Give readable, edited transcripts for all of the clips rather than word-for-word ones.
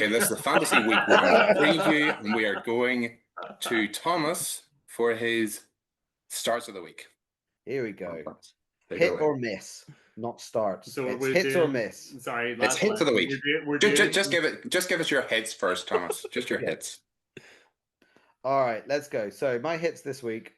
Okay, this is the Fantasy Week 1 preview, and we are going to Thomas for his starts of the week. Here we go. Take it Hit away. or miss, not starts. So it's we're hits doing, or miss. Sorry, It's hits of the week. We're doing, Just give us your hits first, Thomas. Just your hits. All right, let's go. So my hits this week,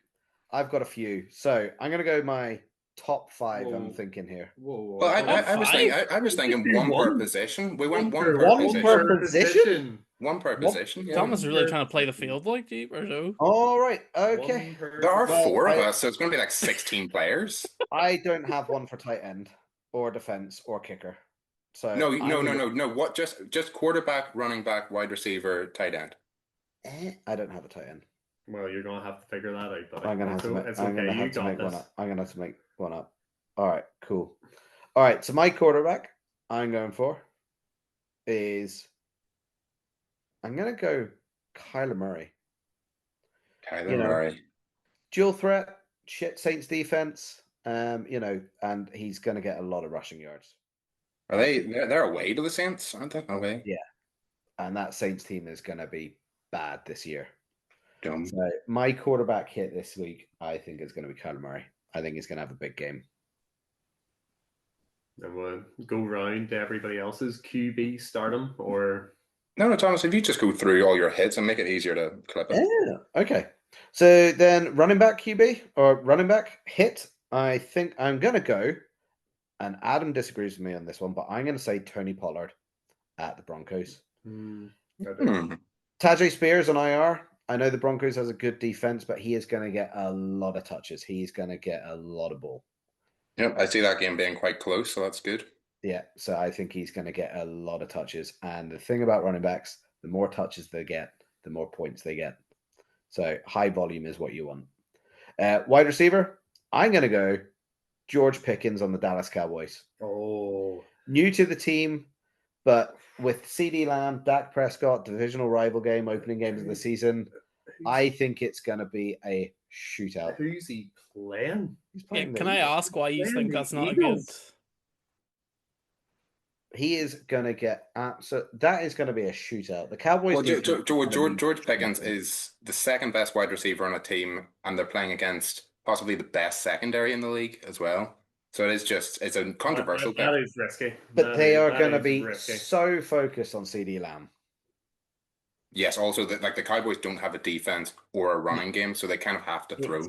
I've got a few. So I'm gonna go my top 5. Whoa. I'm thinking here. Whoa. Well, I was thinking one per position. We went one per position. One per position. Yeah. Thomas is really trying to play the field like deep or so. All right, okay. There are 4 of us, so it's going to be like 16 players. I don't have one for tight end or defense or kicker. So no. What? Just quarterback, running back, wide receiver, tight end. I don't have a tight end. Well, you're gonna have to figure that out. Buddy. I'm gonna have to make. I'm gonna have to make this. one up. I'm gonna have to make one up. All right, cool. All right, so my quarterback I'm going for is I'm gonna go Kyler Murray. Murray. Dual threat, shit Saints defense. And he's gonna get a lot of rushing yards. Are they're away to the Saints, aren't they? Away. Yeah. And that Saints team is gonna be bad this year. Dumb. So my quarterback hit this week, I think, is going to be Kyler Murray. I think he's going to have a big game. And we'll go round to everybody else's QB stardom, or no, Thomas. If you just go through all your hits and make it easier to clip it. Yeah. Okay. So then, running back QB or running back hit. I think I'm going to go, and Adam disagrees with me on this one, but I'm going to say Tony Pollard at the Broncos. Tajay Spears on IR. I know the Broncos has a good defense, but he is going to get a lot of touches. He's going to get a lot of ball. Yep, I see that game being quite close, so that's good. Yeah, so I think he's going to get a lot of touches. And the thing about running backs, the more touches they get, the more points they get. So high volume is what you want. Wide receiver, I'm going to go George Pickens on the Dallas Cowboys. Oh, new to the team, but with CeeDee Lamb, Dak Prescott, divisional rival game, opening games of the season, I think it's going to be a shootout. Who's he playing? Can I ask why you think that's not a good? He is going to get that is going to be a shootout. The Cowboys. Well, George Pickens is the second best wide receiver on a team, and they're playing against possibly the best secondary in the league as well. So it's a controversial That is risky. But they are going to be so focused on CeeDee Lamb. Yes, also the Cowboys don't have a defense or a running game, so they kind of have to throw.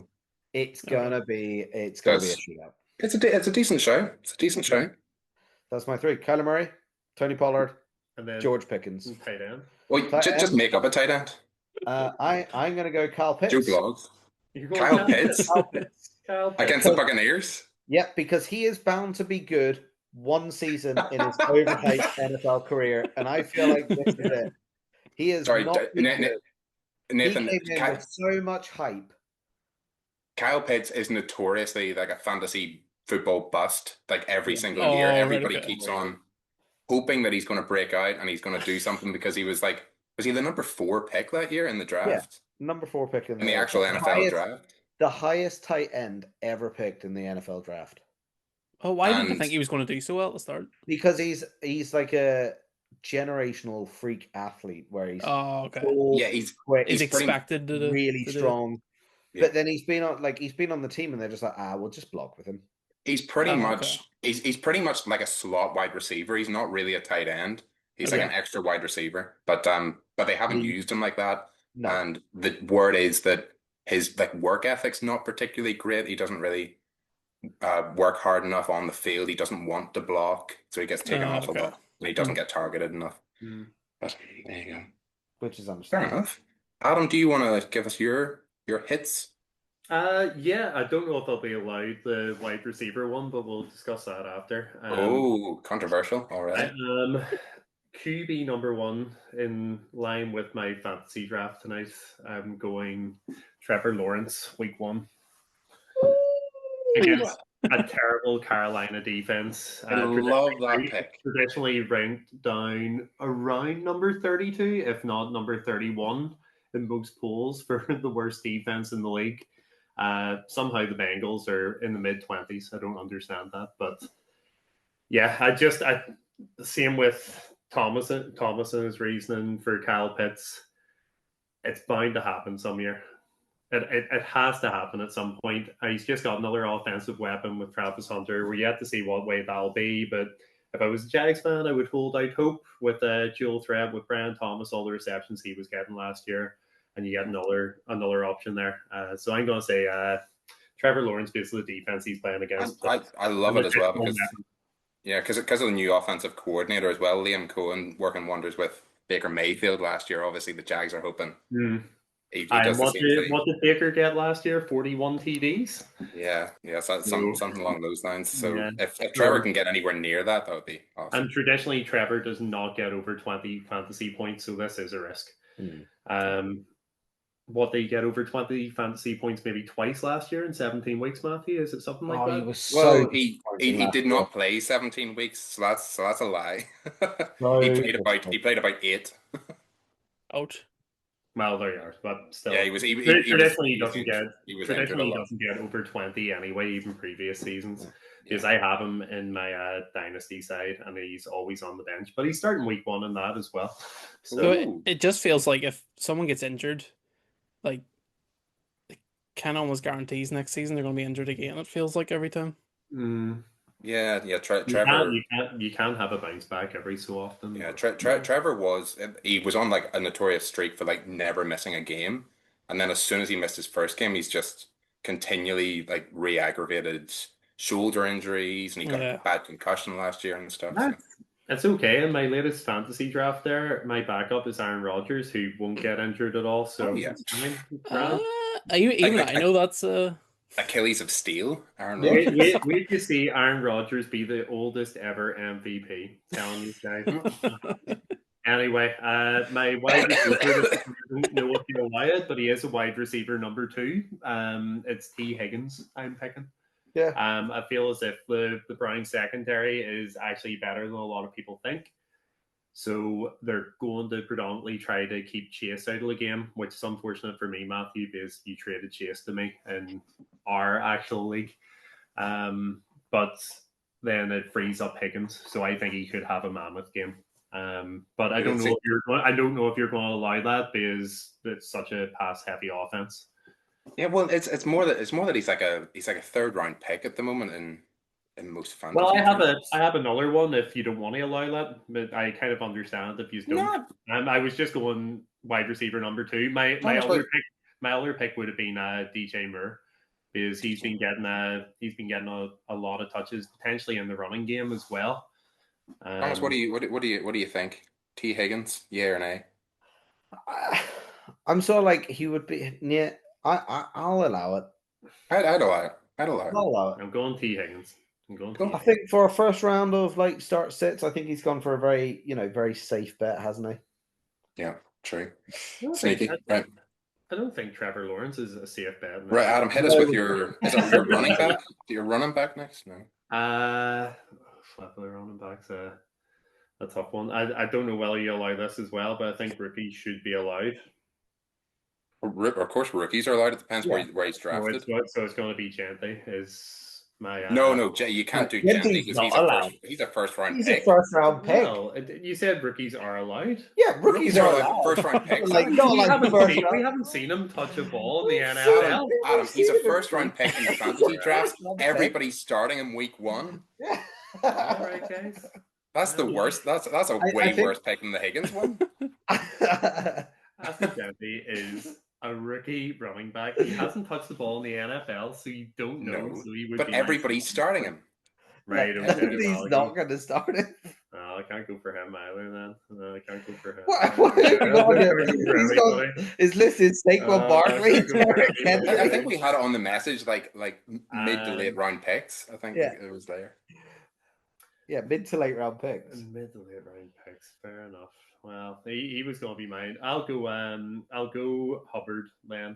It's gonna be a shootout. It's a decent show. It's a decent show. That's my 3: Kyler Murray, Tony Pollard, and then George Pickens. Tight end. Well, just make up a tight end. I'm gonna go Kyle Pitts. Joe Blogs. Kyle Pitts against the Buccaneers. Yep, because he is bound to be good one season in his overhyped NFL career, and I feel like this is it. He is Nathan. He came in with so much hype. Kyle Pitts is notoriously like a fantasy football bust. Like every single year, everybody keeps on hoping that he's going to break out and he's going to do something because he was he the number 4 pick that year in the draft? Yeah, number 4 pick in the actual NFL draft. The highest tight end ever picked in the NFL draft. Oh, why didn't you think he was going to do so well at the start? Because he's like a generational freak athlete where he's he's quick, he's expected to really strong. Yeah. But then he's been on the team and they're just like, we'll just block with him. He's pretty much he's pretty much like a slot wide receiver. He's not really a tight end. He's like an extra wide receiver. But they haven't used him like that. No. And the word is that his work ethic's not particularly great. He doesn't really work hard enough on the field. He doesn't want to block, so he gets taken off a lot. And he doesn't get targeted enough. But there you go. Which is understandable. Fair enough. Adam, do you want to give us your hits? Yeah, I don't know if I'll be allowed the wide receiver one, but we'll discuss that after. Controversial. All right. QB number 1 in line with my fantasy draft tonight. I'm going Trevor Lawrence, week 1. Against a terrible Carolina defense. I love that pick. Traditionally ranked down around number 32, if not number 31 in most polls for the worst defense in the league. Somehow the Bengals are in the mid-20s. I don't understand that. But yeah, same with Thomason's reasoning for Kyle Pitts, it's bound to happen some year. It has to happen at some point. He's just got another offensive weapon with Travis Hunter. We're yet to see what way that'll be, but if I was a Jags fan, I would hold out hope with a dual threat with Brian Thomas, all the receptions he was getting last year, and you get another option there. So I'm going to say Trevor Lawrence because of the defense he's playing against. I love it as well because of the new offensive coordinator as well, Liam Cohen working wonders with Baker Mayfield last year. Obviously, the Jags are hoping. He does what did Baker get last year? 41 TDs? Yeah, so something along those lines. So if Trevor can get anywhere near that would be awesome. And traditionally, Trevor does not get over 20 fantasy points, so this is a risk. What they get over 20 fantasy points maybe twice last year in 17 weeks, Matthew? Is it something like that? He did not play 17 weeks, so that's a lie. He played about 8. Ouch. Well, there you are, but still. Yeah, traditionally he doesn't get over 20 anyway, even previous seasons. Because I have him in my dynasty side, and he's always on the bench. But he's starting week 1 in that as well. So it just feels like if someone gets injured, like Ken almost guarantees next season they're going to be injured again. It feels like every time. Yeah. Trevor, you can have a bounce back every so often. Yeah, Trevor was on like a notorious streak for like never missing a game, and then as soon as he missed his first game, he's just continually like re-aggravated shoulder injuries, and he got a bad concussion last year and stuff. It's okay. In my latest fantasy draft, there, my backup is Aaron Rodgers, who won't get injured at all. So I know that's Achilles of steel, Aaron Rodgers. Wait to see Aaron Rodgers be the oldest ever MVP. Telling you guys. Anyway, my wide receiver, I don't know if you'll allow it, but he is a wide receiver number 2. It's T. Higgins I'm picking. Yeah. I feel as if the Browns secondary is actually better than a lot of people think. So they're going to predominantly try to keep Chase out of the game, which is unfortunate for me, Matthew, because you traded Chase to me in our actual league. But then it frees up Higgins, so I think he could have a mammoth game. But I don't know if you're going to allow that because it's such a pass-heavy offense. Yeah, well, it's more that he's like a 3rd round pick at the moment in most fantasy. Well, I have another one if you don't want to allow that, but I kind of understand if you don't. I was just going wide receiver number 2. My other pick would have been DJ Moore because he's been getting a lot of touches potentially in the running game as well. Thomas, what do you think? T. Higgins, yeah or nay? I'm sort of like he would be. Yeah, I'll allow it. I'd allow it. I'm going T. Higgins. I think for a first round of like start sits, I think he's gone for a very very safe bet, hasn't he? Yeah, true. Sneaky, right? I don't think Trevor Lawrence is a safe bet. Right, Adam, hit us with your running back. Your running back next? No. The running back's a tough one. I don't know whether you allow this as well, but I think rookies should be allowed. Of course, rookies are allowed. It depends where he's drafted. So it's going to be Gentry. Is my no, you can't do Gentry because he's a first round pick. He's a first round pick. Well, you said rookies are allowed. Yeah, rookies are allowed. First round picks. We haven't seen him touch a ball in the NFL. Adam, he's a first round pick in the fantasy draft. Everybody's starting him week 1. Yeah. All right, guys. That's the worst. That's a way worse pick than the Higgins one. I think Gentry is a rookie running back. He hasn't touched the ball in the NFL, so you don't know. No, so he would but everybody's starting him. Right. He's not going to start it. No, I can't go for him either. Then no, I can't go for him. His list is Saquon Barkley. I think we had it on the message like mid to late round picks. I think it was there. Yeah, mid to late round picks. Mid to late round picks. Fair enough. Well, he was going to be mine. I'll go Hubbard then.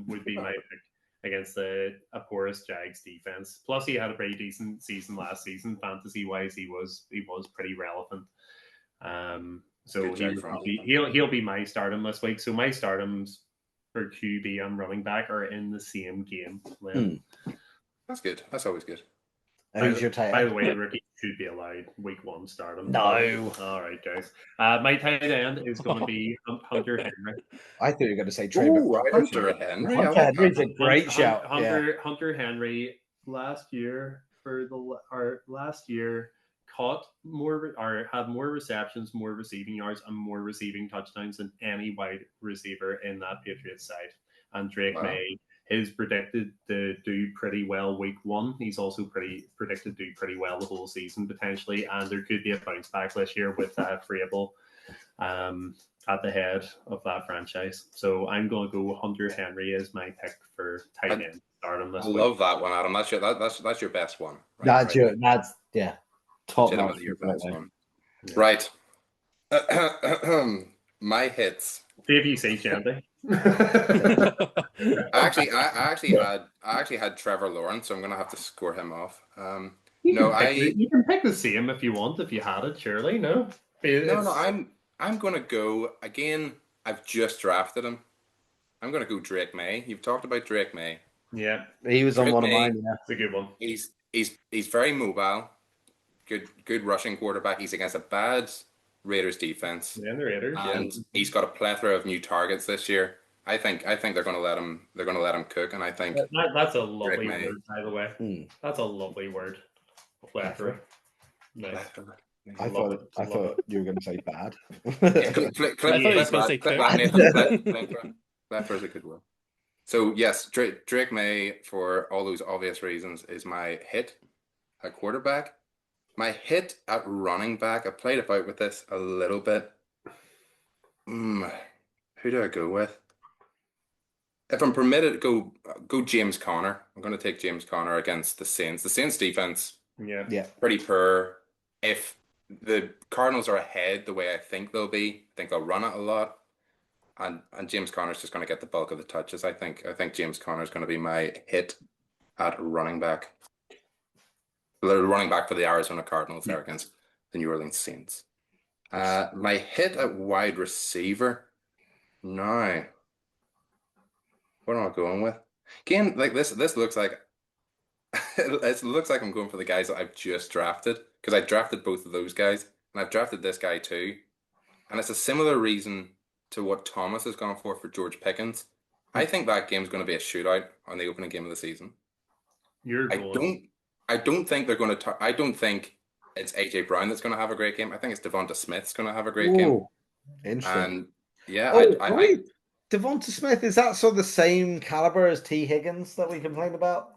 Would be my pick against a porous Jags defense. Plus, he had a pretty decent season last season. Fantasy wise, he was pretty relevant. So he'll be my stardom this week. So my stardoms for QB and running back are in the same game. That's good. That's always good. Who's your tight By end? the way, rookies should be allowed week 1 stardom. No. All right, guys. My tight end is going to be Hunter Henry. I thought you were going to say Trey Ooh, McBride. Hunter Henry. I Hunter like Henry's that. a great shout. Hunter Henry last year caught more or had more receptions, more receiving yards, and more receiving touchdowns than any wide receiver in that Patriots side. And Drake May is predicted to do pretty well week 1. He's also predicted to do pretty well the whole season potentially, and there could be a bounce back this year with Vrabel at the head of that franchise. So I'm going to go Hunter Henry as my pick for tight end stardom this week. I love that one, Adam. That's your best one. Right? That's top notch. Your best one. Yeah. Right. My hits. BBC Chandy. I actually had Trevor Lawrence, so I'm gonna have to score him off. You can pick the same if you want, if you had it, surely. No. I'm gonna go again. I've just drafted him. I'm gonna go Drake May. You've talked about Drake May. Yeah, he was on one of mine. Yeah, it's a good one. He's very mobile. Good rushing quarterback. He's against a bad Raiders defense. Yeah, the Raiders. And he's got a plethora of new targets this year. I think they're going to let him. They're going to let him cook, and I think that's a lovely word, by the way. That's a lovely word. Plethora. Nice. I thought you were going to say bad. I thought you were going to say cook. Plethora is a good word. So yes, Drake May, for all those obvious reasons, is my hit at quarterback. My hit at running back, I played about with this a little bit. Who do I go with? If I'm permitted, go James Conner. I'm going to take James Conner against the Saints. The Saints defense, pretty poor. If the Cardinals are ahead the way I think they'll be, I think they'll run it a lot. And James Conner's just going to get the bulk of the touches. I think James Conner's going to be my hit at running back. The running back for the Arizona Cardinals there against the New Orleans Saints. My hit at wide receiver. Now, what am I going with? Again, like this looks like it looks like I'm going for the guys that I've just drafted, because I drafted both of those guys, and I've drafted this guy too. And it's a similar reason to what Thomas has gone for George Pickens. I think that game's going to be a shootout on the opening game of the season. I don't think they're going to. I don't think it's AJ Brown that's going to have a great game. I think it's Devonta Smith's going to have a great game. Interesting. And Devonta Smith, is that sort of the same caliber as T. Higgins that we complained about?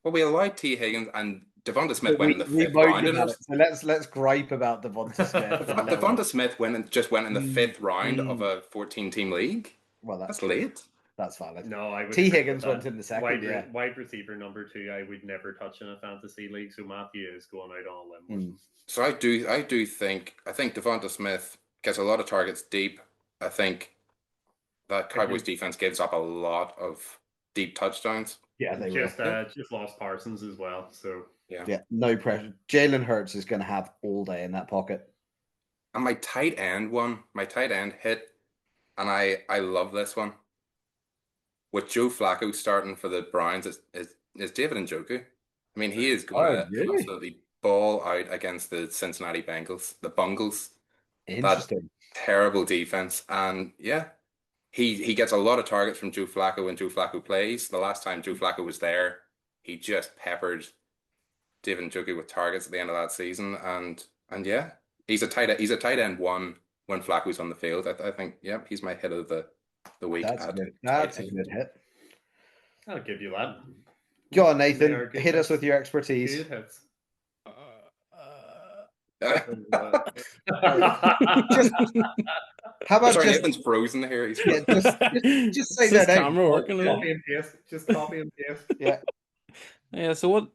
Well, we allowed T. Higgins, and Devonta Smith went in the fifth round. So let's gripe about Devonta Smith. Devonta Smith went in the fifth round of a 14-team league. Well, that's late. That's valid. No, T. Higgins went in the second. Wide receiver number 2, I would never touch in a fantasy league. So Matthew is going out on a limb. So I do think Devonta Smith gets a lot of targets deep. I think that Cowboys defense gives up a lot of deep touchdowns. Yeah, they just lost Parsons as well. So yeah, no pressure. Jalen Hurts is going to have all day in that pocket. And my tight end hit, and I love this one. With Joe Flacco starting for the Browns, is David Njoku. I mean, he is going to absolutely ball out against the Cincinnati Bengals, the Bungles. Interesting. That terrible defense. And yeah, he gets a lot of targets from Joe Flacco when Joe Flacco plays. The last time Joe Flacco was there, he just peppered David Njoku with targets at the end of that season. And yeah, he's a tight end one when Flacco's on the field. I think, he's my hit of the week. That's a good hit. I'll give you that. Go on, Nathan. Hit us with your expertise. How about Nathan's frozen here. He's just say that. Camera working. Copy and paste. Just copy and paste. Yeah. Yeah. So what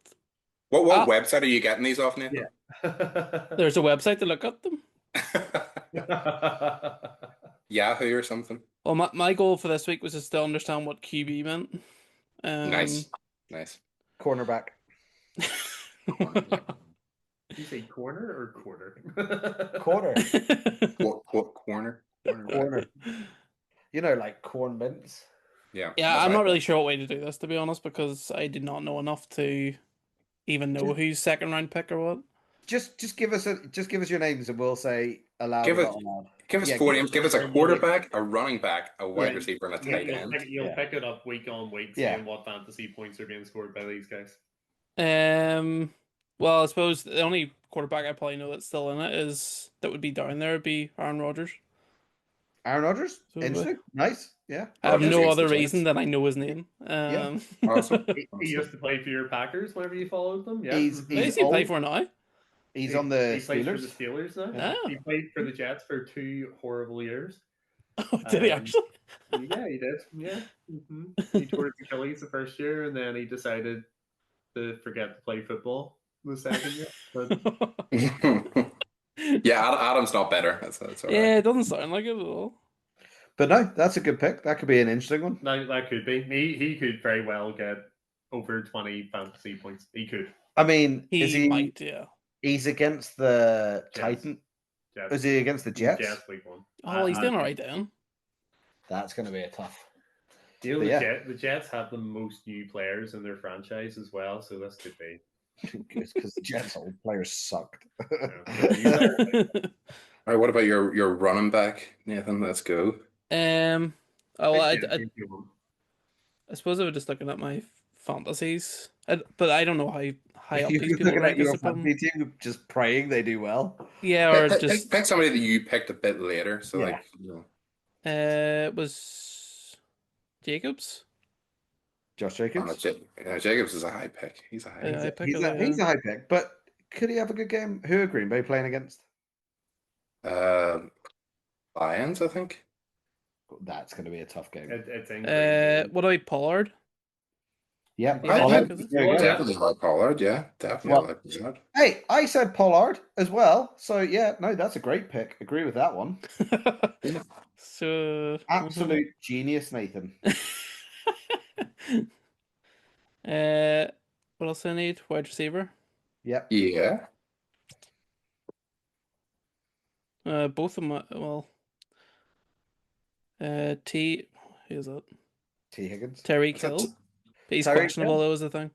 website are you getting these off, Nathan? Yeah. There's a website to look up them. Yahoo or something. Well, my goal for this week was just to understand what QB meant. Nice. Cornerback. You say corner or quarter? Corner. Corner. You know, like corn mints. Yeah. Yeah, I'm not really sure what way to do this, to be honest, because I did not know enough to even know who's second round pick or what? Just give us your names and we'll say allowed Give or it. not allowed. Give us Yeah, 4 names. Give us a You'll quarterback, a running back, a wide Yeah. receiver, and a Yeah, tight end. you'll Yeah. pick it up week on week, Yeah. seeing what fantasy points are being scored by these guys. Well, I suppose the only quarterback I probably know that's still in it that would be down there would be Aaron Rodgers. Aaron Rodgers, So, interesting, nice, yeah. I have Rodgers no against the other Jets. reason than I know his name. Awesome. He used to play for your Packers whenever you followed them. Yeah, He's Mhm. Who does he play old. for now? He's on the he plays for the Steelers. Steelers now. Yeah. Ah. He played for the Jets for 2 horrible years. Oh, did he Um, actually? Yeah, he did. Yeah, he tore his Achilles the first year, and then he decided to forget to play football the second year. But Yeah, Adam's not better. That's all right. Yeah, it doesn't sound like it at all. But no, that's a good pick. That could be an interesting one. that could be. He could very well get over 20 fantasy points. He could. I mean, He might, yeah. He's against the Jets. Titan. Jets. Is he against the Jets? Jets week 1. Oh, he's doing all right then. That's going to be a tough. You know, But yeah. the Jets have the most new players in their franchise as well, so this could be. Because the Jets old players sucked. Yeah. All right, what about your running back, Nathan? Let's go. Oh, well, I suppose I was just looking at my fantasies, but I don't know how high up You're these people looking at rank. your fantasy team, just praying they do well. Yeah, or Pick, just pick somebody that you picked a bit later. So Yeah. like, you know. it was Jacobs. Josh Jacobs. Jacobs is a high pick. He's a high. I pick He's a high pick, but could he have a good game? Who are Green Bay playing against? Lions, I think. That's going to be a tough game. It's in What about Pollard? Yeah, Yeah, Pollard. is it? Very good. Definitely like Pollard. Yeah, definitely like Pollard. Hey, I said Pollard as well. So yeah, no, that's a great pick. Agree with that one. So Absolute genius, Nathan. what else do I need? Wide receiver. Yep. Yeah. Both of them. Well, T. Who's that? T. Higgins. Tyreek Hill. He's Tyreek questionable Hill? though, is the thing.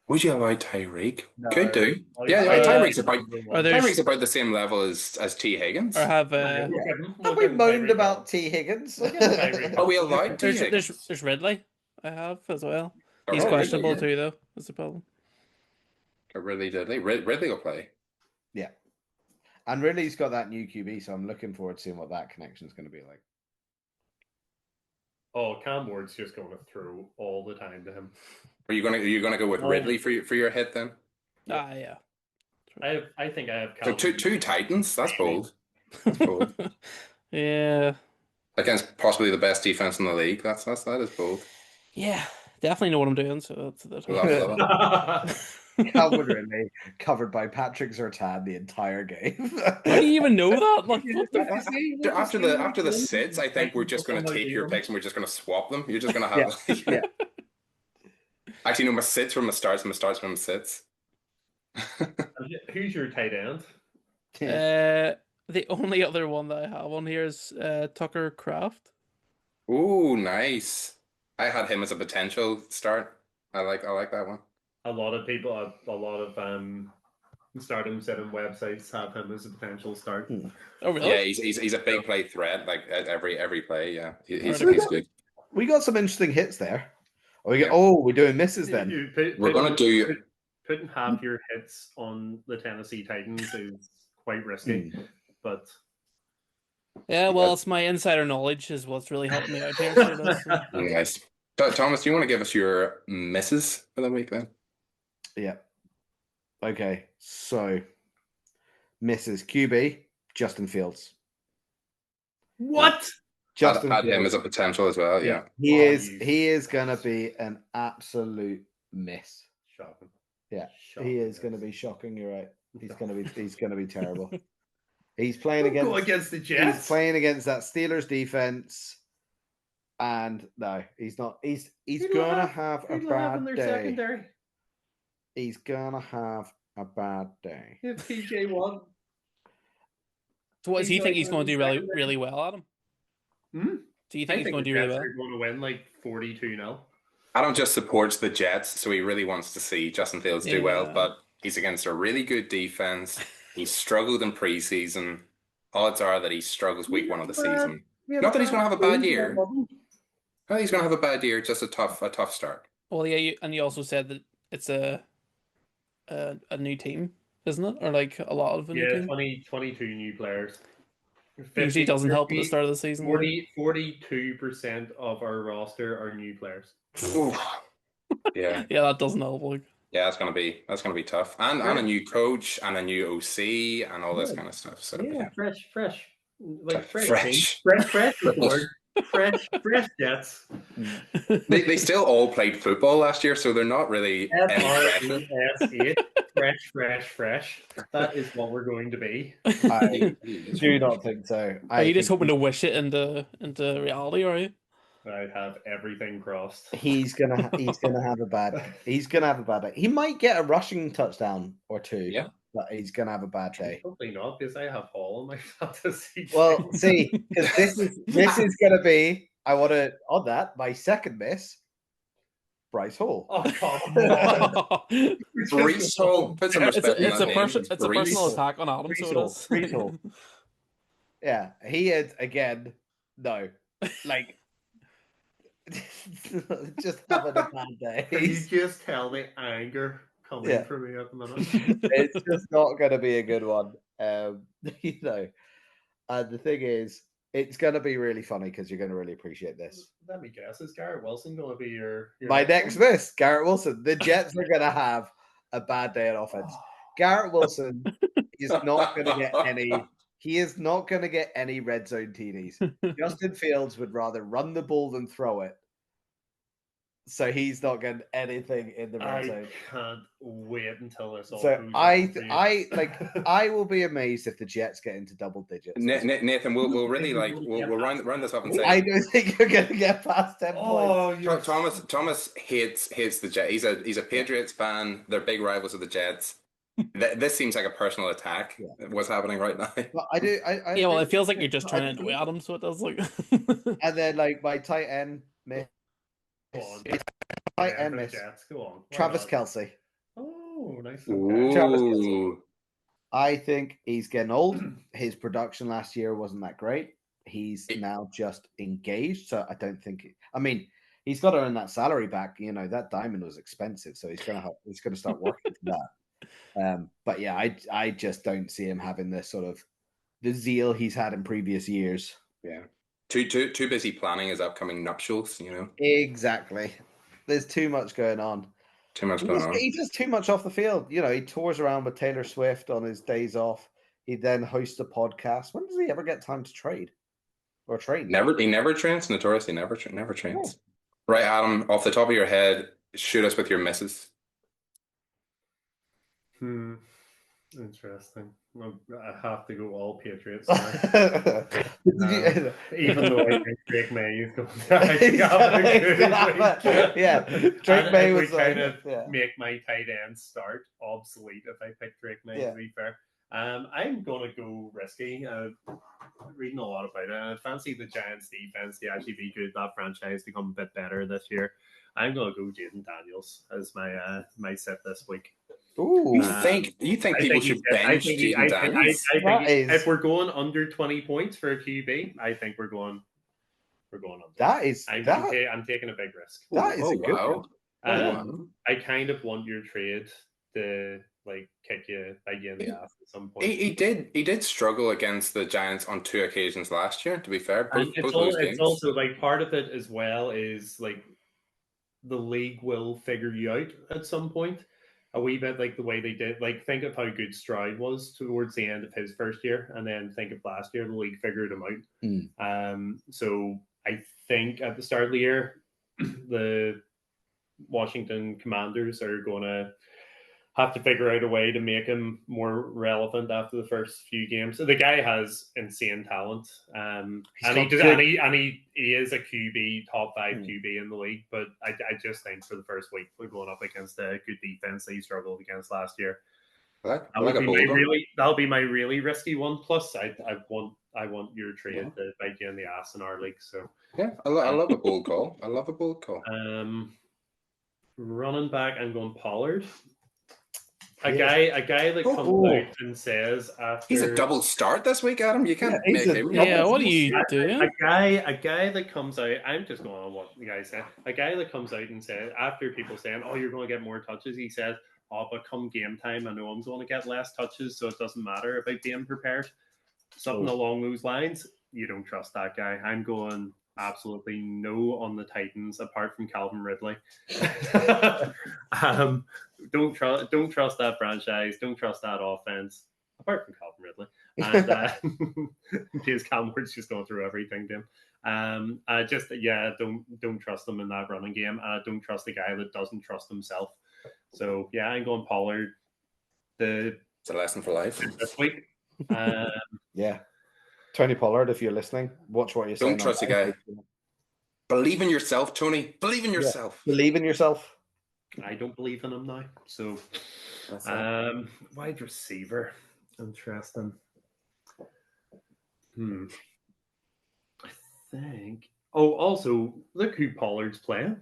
Would you allow Tyreek? No. Could do. Oh, Yeah, yeah, Tyreek's about Are there- Tyreek's about the same level as T Higgins. Or have Have we moaned about T. Higgins? Are we allowed T Higgins? there's Ridley. I have as well. He's Oh, questionable Ridley, too, though. That's the problem. yeah. Ridley did. Ridley will play. Yeah. And Ridley's got that new QB, so I'm looking forward to seeing what that connection is going to be like. Oh, Cam Ward's just going to throw all the time to him. Are you gonna go with Ridley for your hit then? Yeah. I think I have So Cam. two Titans. That's bold. That's bold. Yeah. Against possibly the best defense in the league. That is bold. Yeah. Definitely know what I'm doing. So that's Love it. Calvin Ridley covered by Patrick Surtain the entire game. How do you even know that? Like, what the After the sits, I think we're just going to take your picks and we're just going to swap them. You're just going to have. Yeah. Actually, no, my sits from my starts, and my starts from my sits. Who's your tight end? The only other one that I have on here is Tucker Kraft. Ooh, nice. I had him as a potential start. I like that one. A lot of people, a lot of stardom setting websites have him as a potential start. Oh, really? Yeah, he's a big play threat. Like at every play. Yeah, he's good. We got some interesting hits there. We're doing misses then. We're gonna do. Putting half your hits on the Tennessee Titans is quite risky, but Yeah, well, it's my insider knowledge is what's really helping me out here. So that's, Nice. Thomas, do you want to give us your misses for the week then? Yeah. Okay. So, Mrs. QB, Justin Fields. what? Justin Had him Fields. as a potential as well. Yeah. He Oh, is. He is gonna be an absolute miss. Shocking. Yeah, Shocking. he is going to be shocking. You're right. He's going to be terrible. He's playing Don't against. go against the He's Jets. playing against that Steelers defense, and no, he's not. He's gonna have a bad day. Secondary. He's gonna have a bad day. If PJ won. so what does he He's think like he's going to do one of really, the really well, Adam? Hmm? Do you I think he's think going the to do really Jets well? are going to win like 42-0. Adam just supports the Jets, so he really wants to see Justin Fields do well, Yeah. but he's against a really good defense. He struggled in preseason. Odds are that he struggles week one of the season. Not that he's going to have a bad year. Not that he's going to have a bad year, just a tough start. Well, yeah, and you also said that it's a new team, isn't it? Or like a lot of a new team. 22 new players. Usually doesn't help at the start of the season. 42% of our roster are new players. Yeah. Yeah, that doesn't help. Like. Yeah, that's gonna be tough. And a new coach and a new OC and all this kind of stuff. So yeah. fresh. Like fresh. Fresh Jets. They still all played football last year, so they're not really fresh. That is what we're going to be. I do not think so. Are you just hoping to wish it into reality, are you? I have everything crossed. He's gonna have a bad day. He might get a rushing touchdown or two. Yeah. But he's gonna have a bad day. Probably not, because I have Hall in my fantasy. Well, see, because this is gonna be. I want to on that my second miss. Bryce Hall. Oh God! Bryce Hall. Put some respect it's on a that name. It's a personal attack on Adam. Bryce Hall. Yeah, he is again. No, like just having a bad day. Can you just tell the anger coming from me at the minute? It's just not going to be a good one. You know, and the thing is, it's going to be really funny because you're going to really appreciate this. Let me guess, is Garrett Wilson going to be your my next miss? Garrett Wilson. The Jets are going to have a bad day on offense. Garrett Wilson is not going to get any. He is not going to get any red zone TDs. Justin Fields would rather run the ball than throw it. So he's not getting anything in the red zone. I can't wait until this all. So I will be amazed if the Jets get into double digits. Nathan, we'll really we'll round this up and say I don't think you're going to get past 10 points. Thomas hates the Jets. He's a Patriots fan. They're big rivals of the Jets. This seems like a personal attack. Yeah. What's happening right now? Well, I do. Yeah, well, it feels like you're just trying to annoy Adam, so it does like. And then, like my tight end, miss. Tight end miss. Go on. Travis Kelce. Oh, nice. Travis Kelce. I think he's getting old. His production last year wasn't that great. He's now just engaged, so I don't think. I mean, he's got to earn that salary back. You know, that diamond was expensive, so he's gonna start working for that. But yeah, I just don't see him having this sort of the zeal he's had in previous years. Yeah, too busy planning his upcoming nuptials. You know, exactly. There's too much going on. He does too much off the field. You know, he tours around with Taylor Swift on his days off. He then hosts a podcast. When does he ever get time to trade or train? He never trains. Notoriously, never trains. Oh. Right, Adam. Off the top of your head, shoot us with your misses. Interesting. I have to go all Patriots. Even though I think Drake May is going to yeah, Drake May was kind of make my tight end start obsolete if I pick Drake May. To be fair, I'm going to go risky. Reading a lot about it. I fancy the Giants' defense to actually be good. That franchise to come a bit better this year. I'm going to go Jaden Daniels as my set this week. Ooh, you think people should bench Jaden Daniels? I think if we're going under 20 points for a QB, I think we're going under. I'm taking a big risk. That is a good one. I kind of want your trade to like bite you in the ass at some point. He did struggle against the Giants on 2 occasions last year, to be fair. It's also like part of it as well is like the league will figure you out at some point. A wee bit like the way they did. Like, think of how good Stroud was towards the end of his first year, and then think of last year, the league figured him out. So I think at the start of the year, the Washington Commanders are going to have to figure out a way to make him more relevant after the first few games. So the guy has insane talent, and he is a QB, top 5 QB in the league. But I just think for the first week we're going up against a good defense that he struggled against last year. That'll be my really risky one. Plus, I want your trade to bite you in the ass in our league. So yeah, I love a bold call. Running back, I'm going Pollard. A Yeah. guy that comes out and says after He's a double start this week, Adam. You can't he's make a him. Yeah, what are you doing? a guy that comes out. I'm just going on what the guy said. A guy that comes out and says after people saying, "Oh, you're going to get more touches," he says, "Oh, but come game time, I know I'm going to get less touches, so it doesn't matter about being prepared." Something along those lines. You don't trust that guy. I'm going absolutely no on the Titans apart from Calvin Ridley. Don't trust that franchise. Don't trust that offense apart from Calvin Ridley. And because Cam Ward's just going through everything to him. Don't trust them in that running game. Don't trust the guy that doesn't trust himself. So yeah, I'm going Pollard. It's a lesson for life This week. Yeah. Tony Pollard, if you're listening, watch what you're saying. Don't trust a guy. Believe in yourself, Tony. Believe in yourself. Believe in yourself. I don't believe in him now. So, wide receiver. Interesting. I think. Oh, also, look who Pollard's playing.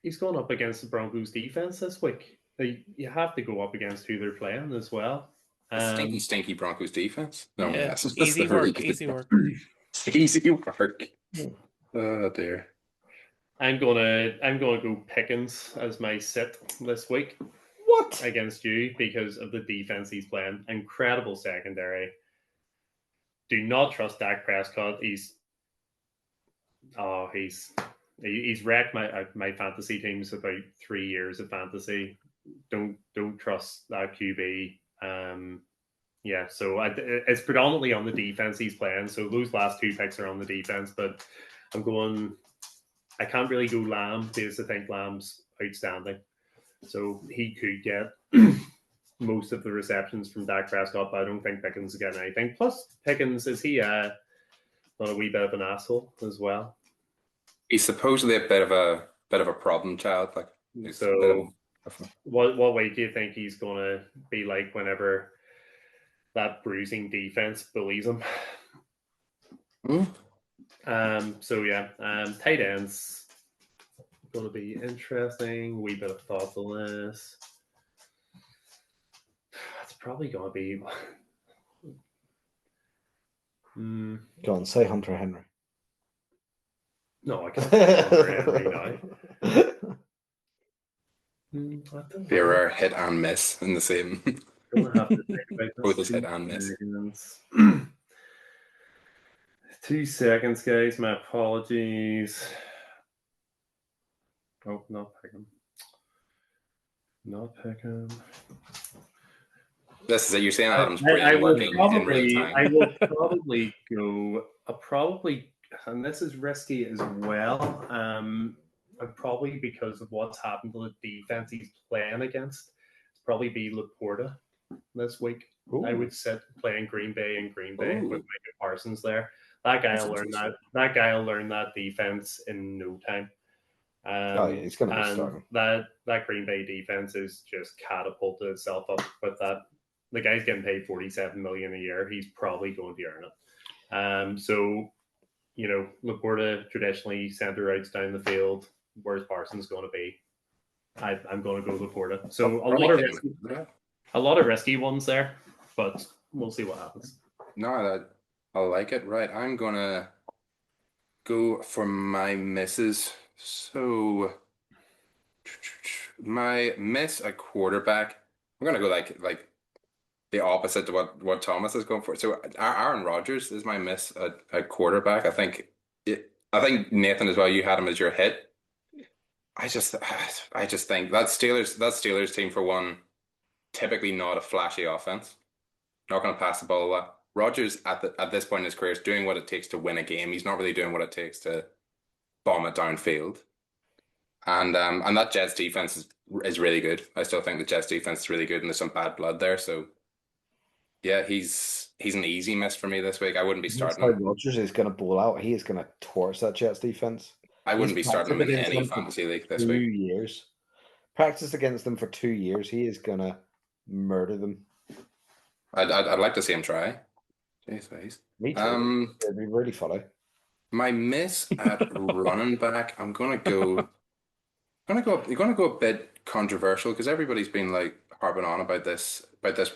He's gone up against the Broncos defense this week. You have to go up against who they're playing as well. Stinky Broncos defense. No, Yeah, yes. easy work. Easy work. Easy work. Oh dear. I'm gonna go Pickens as my sit this week. What? Against you because of the defense he's playing. Incredible secondary. Do not trust Dak Prescott. He's wrecked my fantasy teams about 3 years of fantasy. Don't trust that QB. So it's predominantly on the defense he's playing. So those last two picks are on the defense, but I can't really go Lamb because I think Lamb's outstanding. So he could get most of the receptions from Dak Prescott, but I don't think Pickens is getting anything. Plus, Pickens, is he not a wee bit of an asshole as well? He's supposedly a bit of a problem child. What way do you think he's going to be like whenever that bruising defense bullies him? Tight ends going to be interesting. Wee bit of thoughtfulness. It's probably going to be. Go on, say Hunter Henry. No, I can't say Hunter Henry now. Be a rare hit and miss in the same. Both is hit and miss. 2 seconds, guys. My apologies. Oh, not Pickham. Not Pickham. This is it. You're saying Adam's brain working in real time. I will probably go. And this is risky as well. Probably because of what's happened to the defense he's playing against. It's probably be Laporta this week. Ooh. I would sit playing Green Bay with Micah Parsons there. That guy will learn that. That guy will learn that defense in no time. He's going to be starting. That Green Bay defense is just catapulted itself up with that. The guy's getting paid $47 million a year. He's probably going to earn it. Laporta traditionally center routes down the field. Where's Parsons going to be? I'm going to go Laporta. So a lot of risky ones there, but we'll see what happens. No, I like it. Right, I'm gonna go for my misses. So my miss at quarterback, I'm gonna go like the opposite to what Thomas is going for. So Aaron Rodgers is my miss at quarterback. I think Nathan as well. You had him as your hit. I just think that Steelers team, for one, typically not a flashy offense. Not going to pass the ball a lot. Rodgers at this point in his career is doing what it takes to win a game. He's not really doing what it takes to bomb it downfield. And that Jets defense is really good. I still think the Jets defense is really good, and there's some bad blood there. So yeah, he's an easy miss for me this week. I wouldn't be starting him. Rodgers is going to bowl out. He is going to torch that Jets defense. I wouldn't be starting him in any fantasy league this week. 2 years. Practice against them for 2 years. He is going to murder them. I'd like to see him try. Jeez. Me too. It'd be really funny. My miss at running back, I'm going to go You're gonna go a bit controversial because everybody's been like harping on about this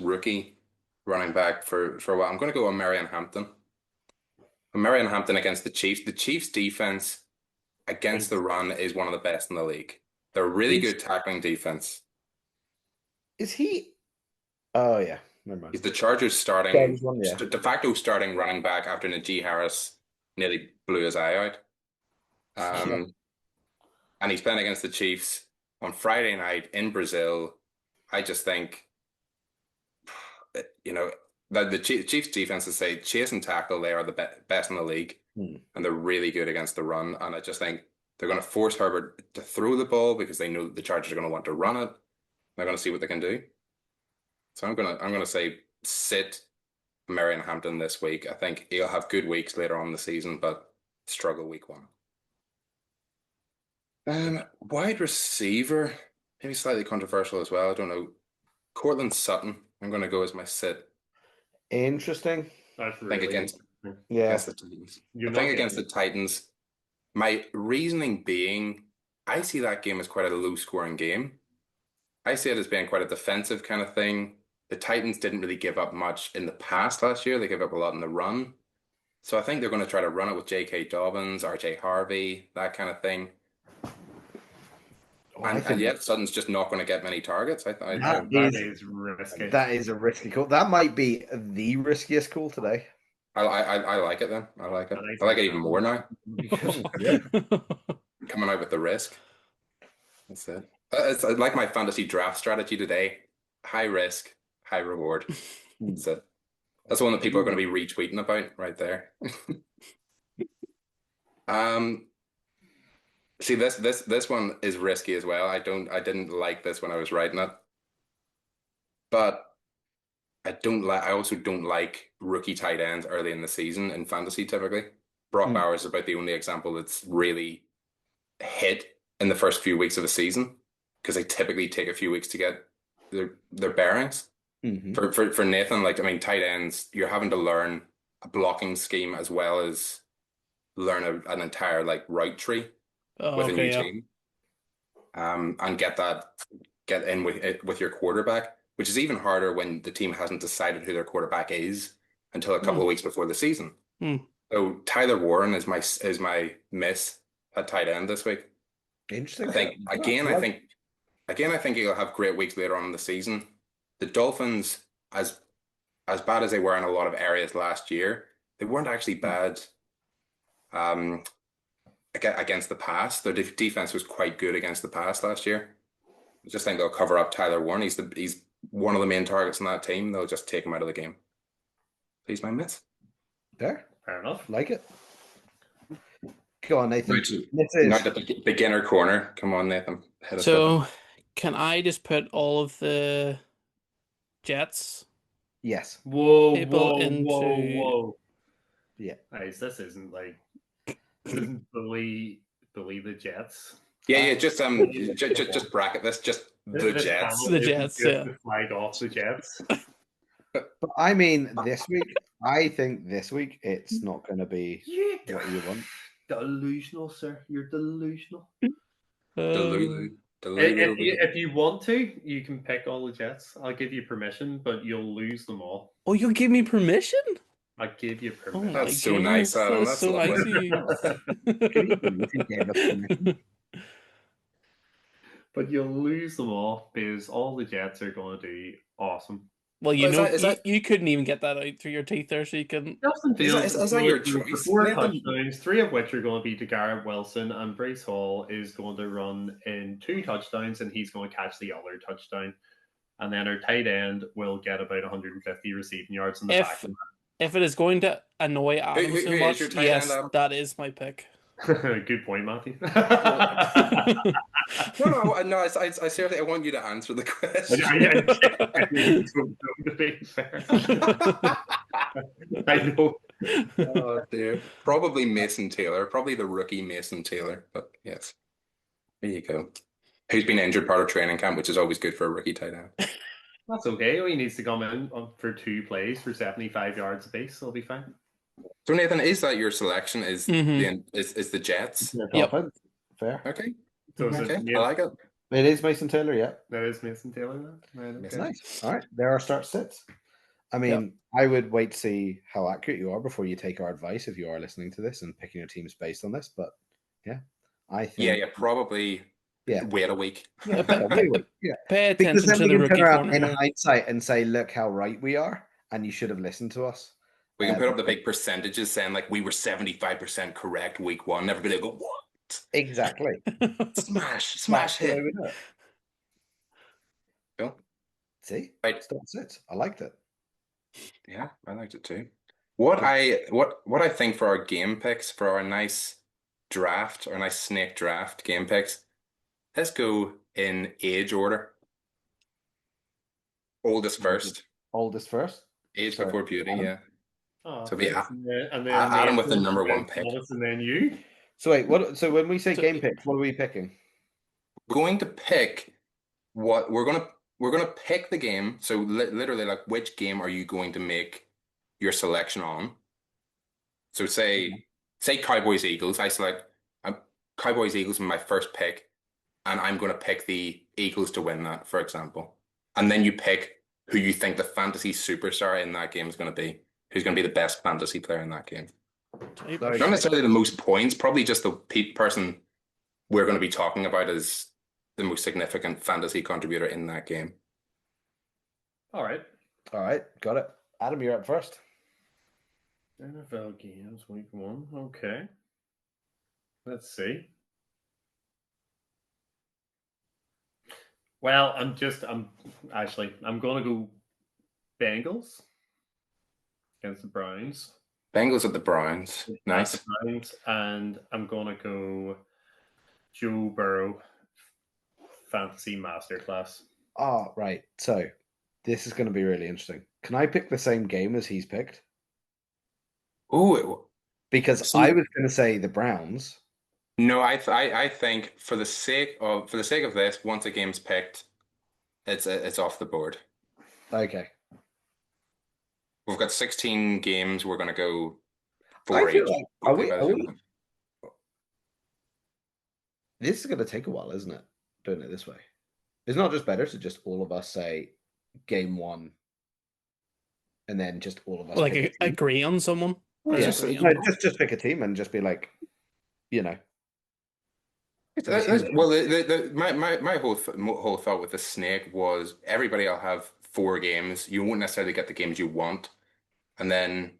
rookie running back for a while. I'm gonna go on Marion Hampton. Marion Hampton against the Chiefs. The Chiefs defense against the run is one of the best in the league. They're a really good tackling defense. Is he? Oh yeah, never mind. He's the Chargers starting, de facto starting running back after Najee Harris nearly blew his eye out. And he's playing against the Chiefs on Friday night in Brazil. I just think, the Chiefs defense is say chase and tackle. They are the best in the league, and they're really good against the run. And I just think they're going to force Herbert to throw the ball because they know the Chargers are going to want to run it. They're going to see what they can do. So I'm gonna say sit Marion Hampton this week. I think he'll have good weeks later on in the season, but struggle week 1. Wide receiver, maybe slightly controversial as well. I don't know. Cortland Sutton, I'm going to go as my sit. Interesting. That's I think against Yeah. against the Titans. I think against the Titans, my reasoning being, I see that game as quite a low-scoring game. I see it as being quite a defensive kind of thing. The Titans didn't really give up much in the past last year. They gave up a lot in the run. So I think they're going to try to run it with J.K. Dobbins, R.J. Harvey, that kind of thing. And yet Sutton's just not going to get many targets. That is risky. That is a risky call. That might be the riskiest call today. I like it then. I like it. I like it even more now. Coming out with the risk. That's it. It's like my fantasy draft strategy today. High risk, high reward. That's it. That's the one that people are going to be retweeting about right there. See, this one is risky as well. I didn't like this when I was writing it. But I also don't like rookie tight ends early in the season in fantasy typically. Brock Bowers is about the only example that's really hit in the first few weeks of a season because they typically take a few weeks to get their bearings. For Nathan, tight ends, you're having to learn a blocking scheme as well as learn an entire route tree with a new team, and get in with your quarterback, which is even harder when the team hasn't decided who their quarterback is until a couple of weeks before the season. So Tyler Warren is my miss at tight end this week. Interesting. I think he'll have great weeks later on in the season. The Dolphins, as bad as they were in a lot of areas last year, they weren't actually bad against the pass. Their defense was quite good against the pass last year. I just think they'll cover up Tyler Warren. He's one of the main targets in that team. They'll just take him out of the game. He's my miss. There. Fair enough. Like it. Go on, Nathan. Not the beginner corner. Come on, Nathan. So, can I just put all of the Jets? Yes. Whoa. Yeah. Guys, this isn't bully the Jets. Yeah. Just bracket this. Just the Jets. The Jets. Yeah. Flag off the Jets. But I mean, I think this week it's not going to be what you want. Delusional, sir. You're delusional. If you want to, you can pick all the Jets. I'll give you permission, but you'll lose them all. Oh, you'll give me permission? I give you permission. That's so nice, Adam. That's so nice of you. But you'll lose them all because all the Jets are going to do awesome. Well, you couldn't even get that out through your teeth there, so you couldn't. Justin Fields is that your choice? 4 touchdowns, 3 of which are going to be to Garrett Wilson, and Breece Hall is going to run in 2 touchdowns, and he's going to catch the other touchdown. And then our tight end will get about 150 receiving yards in the back. If it is going to annoy Adam so much, yes, that is my pick. Good point, Matthew. No. I seriously, I want you to answer the question. To be fair, I know. Oh dear. Probably Mason Taylor, probably the rookie Mason Taylor. But yes, there you go. Who's been injured part of training camp, which is always good for a rookie tight end. That's okay. He needs to come in for 2 plays for 75 yards apiece. He'll be fine. So Nathan, is that your selection? Is the Jets? Yep. Fair. Okay. So is Okay, it I like it. It is Mason Taylor, yeah. That is Mason Taylor then? Right, okay. Nice. All right, there are start sits. I mean, I would wait to see how accurate you are before you take our advice if you are listening to this and picking your teams based on this. But yeah, I think probably. Yeah. Wait a week. yeah, Pay because attention then to we the can turn rookie around corner. in Yeah. hindsight and say, look how right we are, and you should have listened to us. We can put up the big percentages saying like we were 75% correct week 1. Everybody will go, what? Exactly. Smash the way hit. we do it. Cool. See, Right. start sits. I liked it. Yeah, I liked it too. What I think for our game picks for our nice draft, our nice snake draft game picks, let's go in age order. Oldest first. Oldest first. Age Sorry. before beauty, yeah. Oh, So be thanks. And then Adam with the Nathan, number 1 and pick. Thomas, and then you. So wait, what? So when we say So- game picks, what are we picking? We're going to pick what we're gonna pick the game. So literally, like, which game are you going to make your selection on? So say Cowboys Eagles. I select Cowboys Eagles in my first pick, and I'm going to pick the Eagles to win that, for example. And then you pick who you think the fantasy superstar in that game is going to be. Who's going to be the best fantasy player in that game? Sorry. Not necessarily the most points, probably just the person we're going to be talking about as the most significant fantasy contributor in that game. All right. Got it. Adam, you're up first. NFL games week 1. Okay. Let's see. Well, I'm going to go Bengals against the Browns. Bengals at the Browns. Nice. At the Browns, and I'm going to go Joe Burrow fantasy masterclass. Oh, right. So this is going to be really interesting. Can I pick the same game as he's picked? Oh, Because I was going to say the Browns. no, I think for the sake of this, once a game's picked, it's off the board. Okay. We've got 16 games. We're gonna go I 4 feel each. like- are we- This is going to take a while, isn't it? Doing it this way. It's not just better to just all of us say game 1 and then just all of us Like pick a team? agree on someone. Or Yeah, just agree no, on- just pick a team and just be like, you know. Well, my whole thought with the snake was everybody will have 4 games. You won't necessarily get the games you want, and then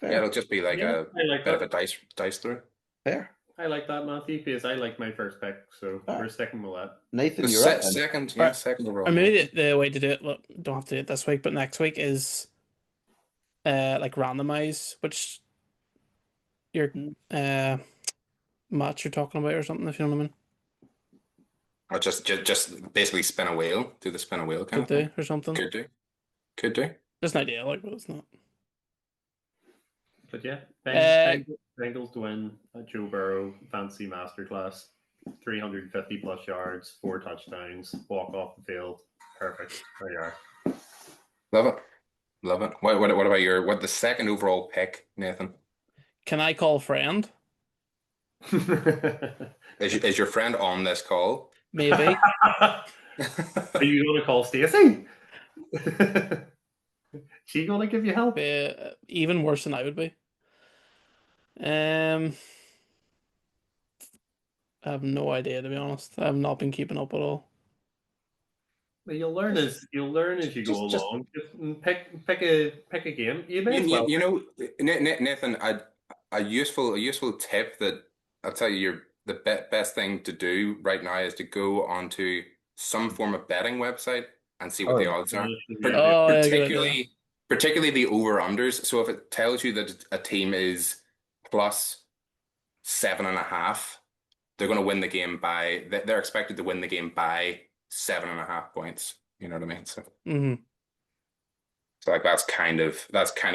it'll just be like Yeah, I like bit of that. a dice through. Fair. I like that, Matthew, because I like my first pick, so Ah. we're sticking with that. Nathan, The you're up. then. second, Right. second overall. Or maybe the way to do it, look, don't have to do it this week, but next week is like randomize which your match you're talking about or something, if you know what I mean. Or just basically spin a wheel, do the spin a wheel kind Could of thing. do or something. Could do. Just an idea, like, but it's not. But yeah, Bengals to win. Joe Burrow fantasy masterclass, 350 plus yards, 4 touchdowns, walk off the field. Perfect. There you are. Love it. What about the second overall pick, Nathan? Can I call a friend? Is your friend on this call? Maybe. Are you going to call Stacey? She going to give you help? Even worse than I would be. I have no idea, to be honest. I have not been keeping up at all. Well, you'll learn as you go just- along. Just pick a game. You may as well. You know, Nathan, a useful tip that I'll tell you, the best thing to do right now is to go onto some form of betting website and see what the odds are. Oh, yeah, good idea. Particularly the over-unders. So if it tells you that a team is plus 7.5, they're going to win the game by. They're expected to win the game by 7.5 points. You know what I mean? So, so like that's kind of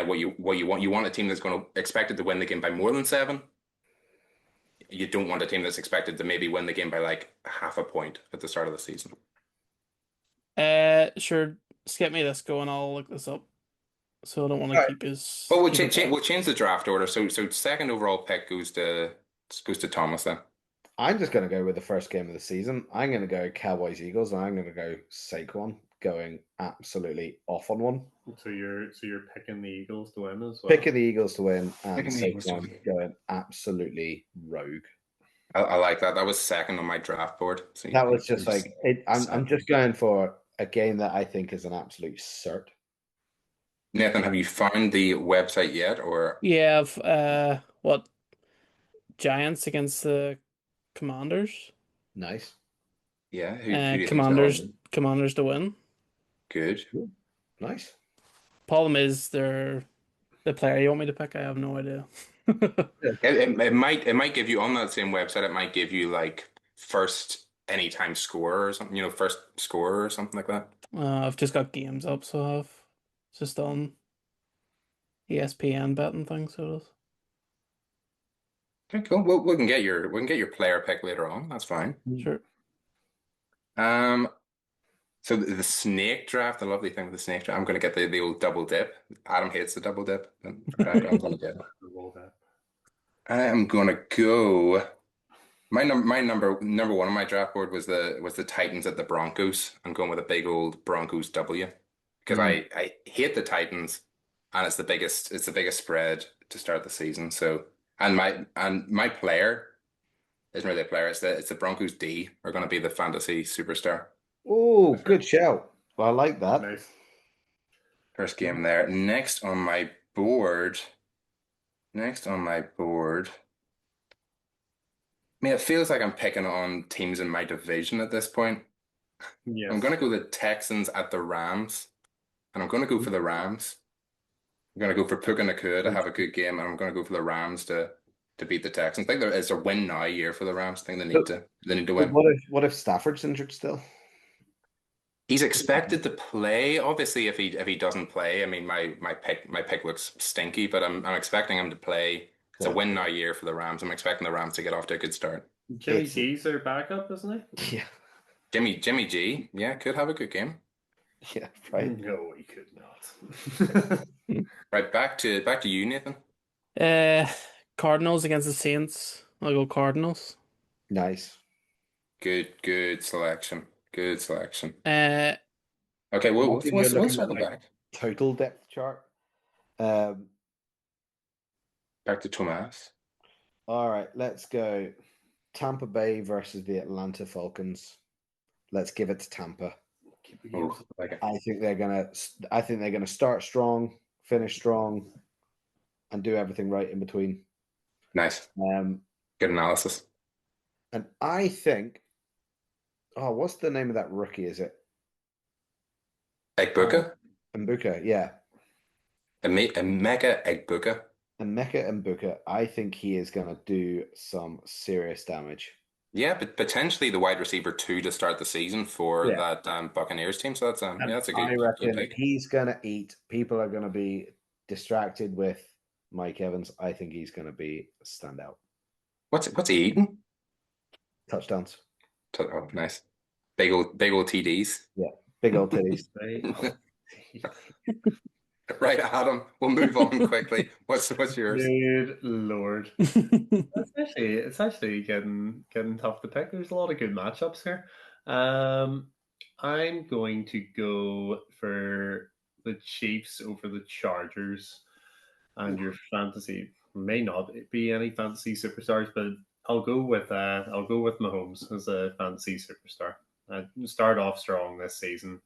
what you want. You want a team that's going to expected to win the game by more than 7. You don't want a team that's expected to maybe win the game by like half a point at the start of the season. Sure. Skip me this go and I'll look this up. So I don't want to Alright. keep his. Well, we'll change the draft order. So second overall pick goes to Thomas then. I'm just going to go with the first game of the season. I'm going to go Cowboys Eagles, and I'm going to go Saquon going absolutely off on one. So you're picking the Eagles to win as well. Picking the Eagles to win, and Picking the Eagles to Saquon win. going absolutely rogue. I like that. That was second on my draft board. So That was just like I'm just going for a game that I think is an absolute cert. Nathan, have you found the website yet, or Yeah, what Giants against the Commanders? Nice. yeah? Who do you think's Commanders gonna win? Commanders to win. Good. Nice. Problem is the player you want me to pick. I have no idea. It might give you on that same website. It might give you like first anytime scorer or something. You know, first scorer or something like that. I've just got games up, so I've just on ESPN betting thing. So it is. Okay, cool. We can get your player pick later on. That's fine. Sure. So the snake draft, the lovely thing with the snake draft, I'm going to get the old double dip. Adam hates the double dip. I'm going to get it. I am going to go. My number one on my draft board was the Titans at the Broncos. I'm going with a big old Broncos W because I hate the Titans, and it's the biggest spread to start the season. So and my player isn't really a player. It's the Broncos D are going to be the fantasy superstar. Oh, good shout. Well, I like that. Nice. First game there. Next on my board. I mean, it feels like I'm picking on teams in my division at this point. Yes. I'm going to go the Texans at the Rams, and I'm going to go for the Rams. I'm going to go for Puka Nacua to have a good game, and I'm going to go for the Rams to beat the Texans. I think it's a win now year for the Rams. I think they need to win. What if Stafford's injured still? He's expected to play. Obviously, if he doesn't play, I mean, my pick looks stinky, but I'm expecting him to play. It's a win now year for the Rams. I'm expecting the Rams to get off to a good start. Jimmy G's their backup, isn't he? Yeah. Jimmy G, yeah, could have a good game. Yeah, right. No, he could not. Right, back to you, Nathan. Cardinals against the Saints. I'll go Cardinals. Nice. Good selection. Good selection. Uh, Okay, we'll You're looking circle at, like, back. Total depth chart. Back to Tomas. All right, let's go. Tampa Bay versus the Atlanta Falcons. Let's give it to Tampa. Oh, like it. I think they're gonna start strong, finish strong, and do everything right in between. Nice. Good analysis. And I think, what's the name of that rookie? Is it Egbuka? Mbuka? Yeah, Emeka Egbuka. Emeka Mbuka. I think he is going to do some serious damage. Yeah, but potentially the wide receiver 2 to start the season for that Buccaneers team. So that's that's a good. I reckon good pick. he's going to eat. People are going to be distracted with Mike Evans. I think he's going to be a standout. What's he eating? Touchdowns. Oh, nice. Big old TDs. Yeah, big old titties. Right, Adam. We'll move on quickly. What's yours? Good Lord. It's actually getting tough to pick. There's a lot of good matchups here. I'm going to go for the Chiefs over the Chargers. And your fantasy may not be any fantasy superstars, but I'll go with Mahomes as a fantasy superstar. Start off strong this season.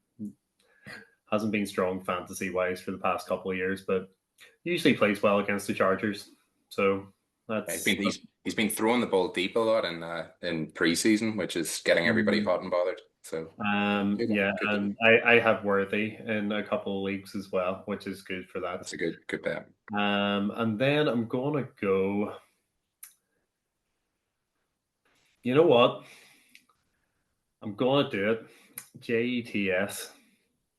Hasn't been strong fantasy wise for the past couple of years, but usually plays well against the Chargers. So that's he's been throwing the ball deep a lot in preseason, which is getting everybody hot and bothered. So and I have Worthy in a couple of leagues as well, which is good for that. That's a good bet. And then I'm gonna go. You know what? I'm gonna do it. JETS.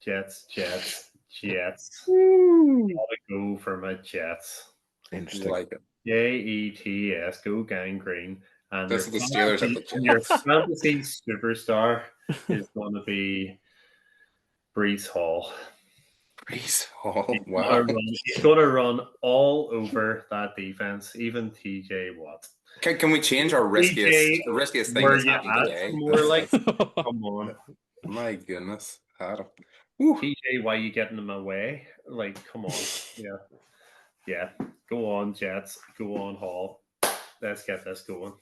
Jets. Gotta go for my Jets. Interesting. Like it. JETS. Go gangrene. And this is the Steelers at the Jets. Your fantasy superstar is going to be Breece Hall. Brees Hall. He's Wow. going to run all over that defense, even TJ Watt. Can we change our riskiest thing that's happened today? More like, come on. My goodness. TJ, why are you getting in my way? Like, come on. Yeah. Go on, Jets. Go on, Hall. Let's get this going.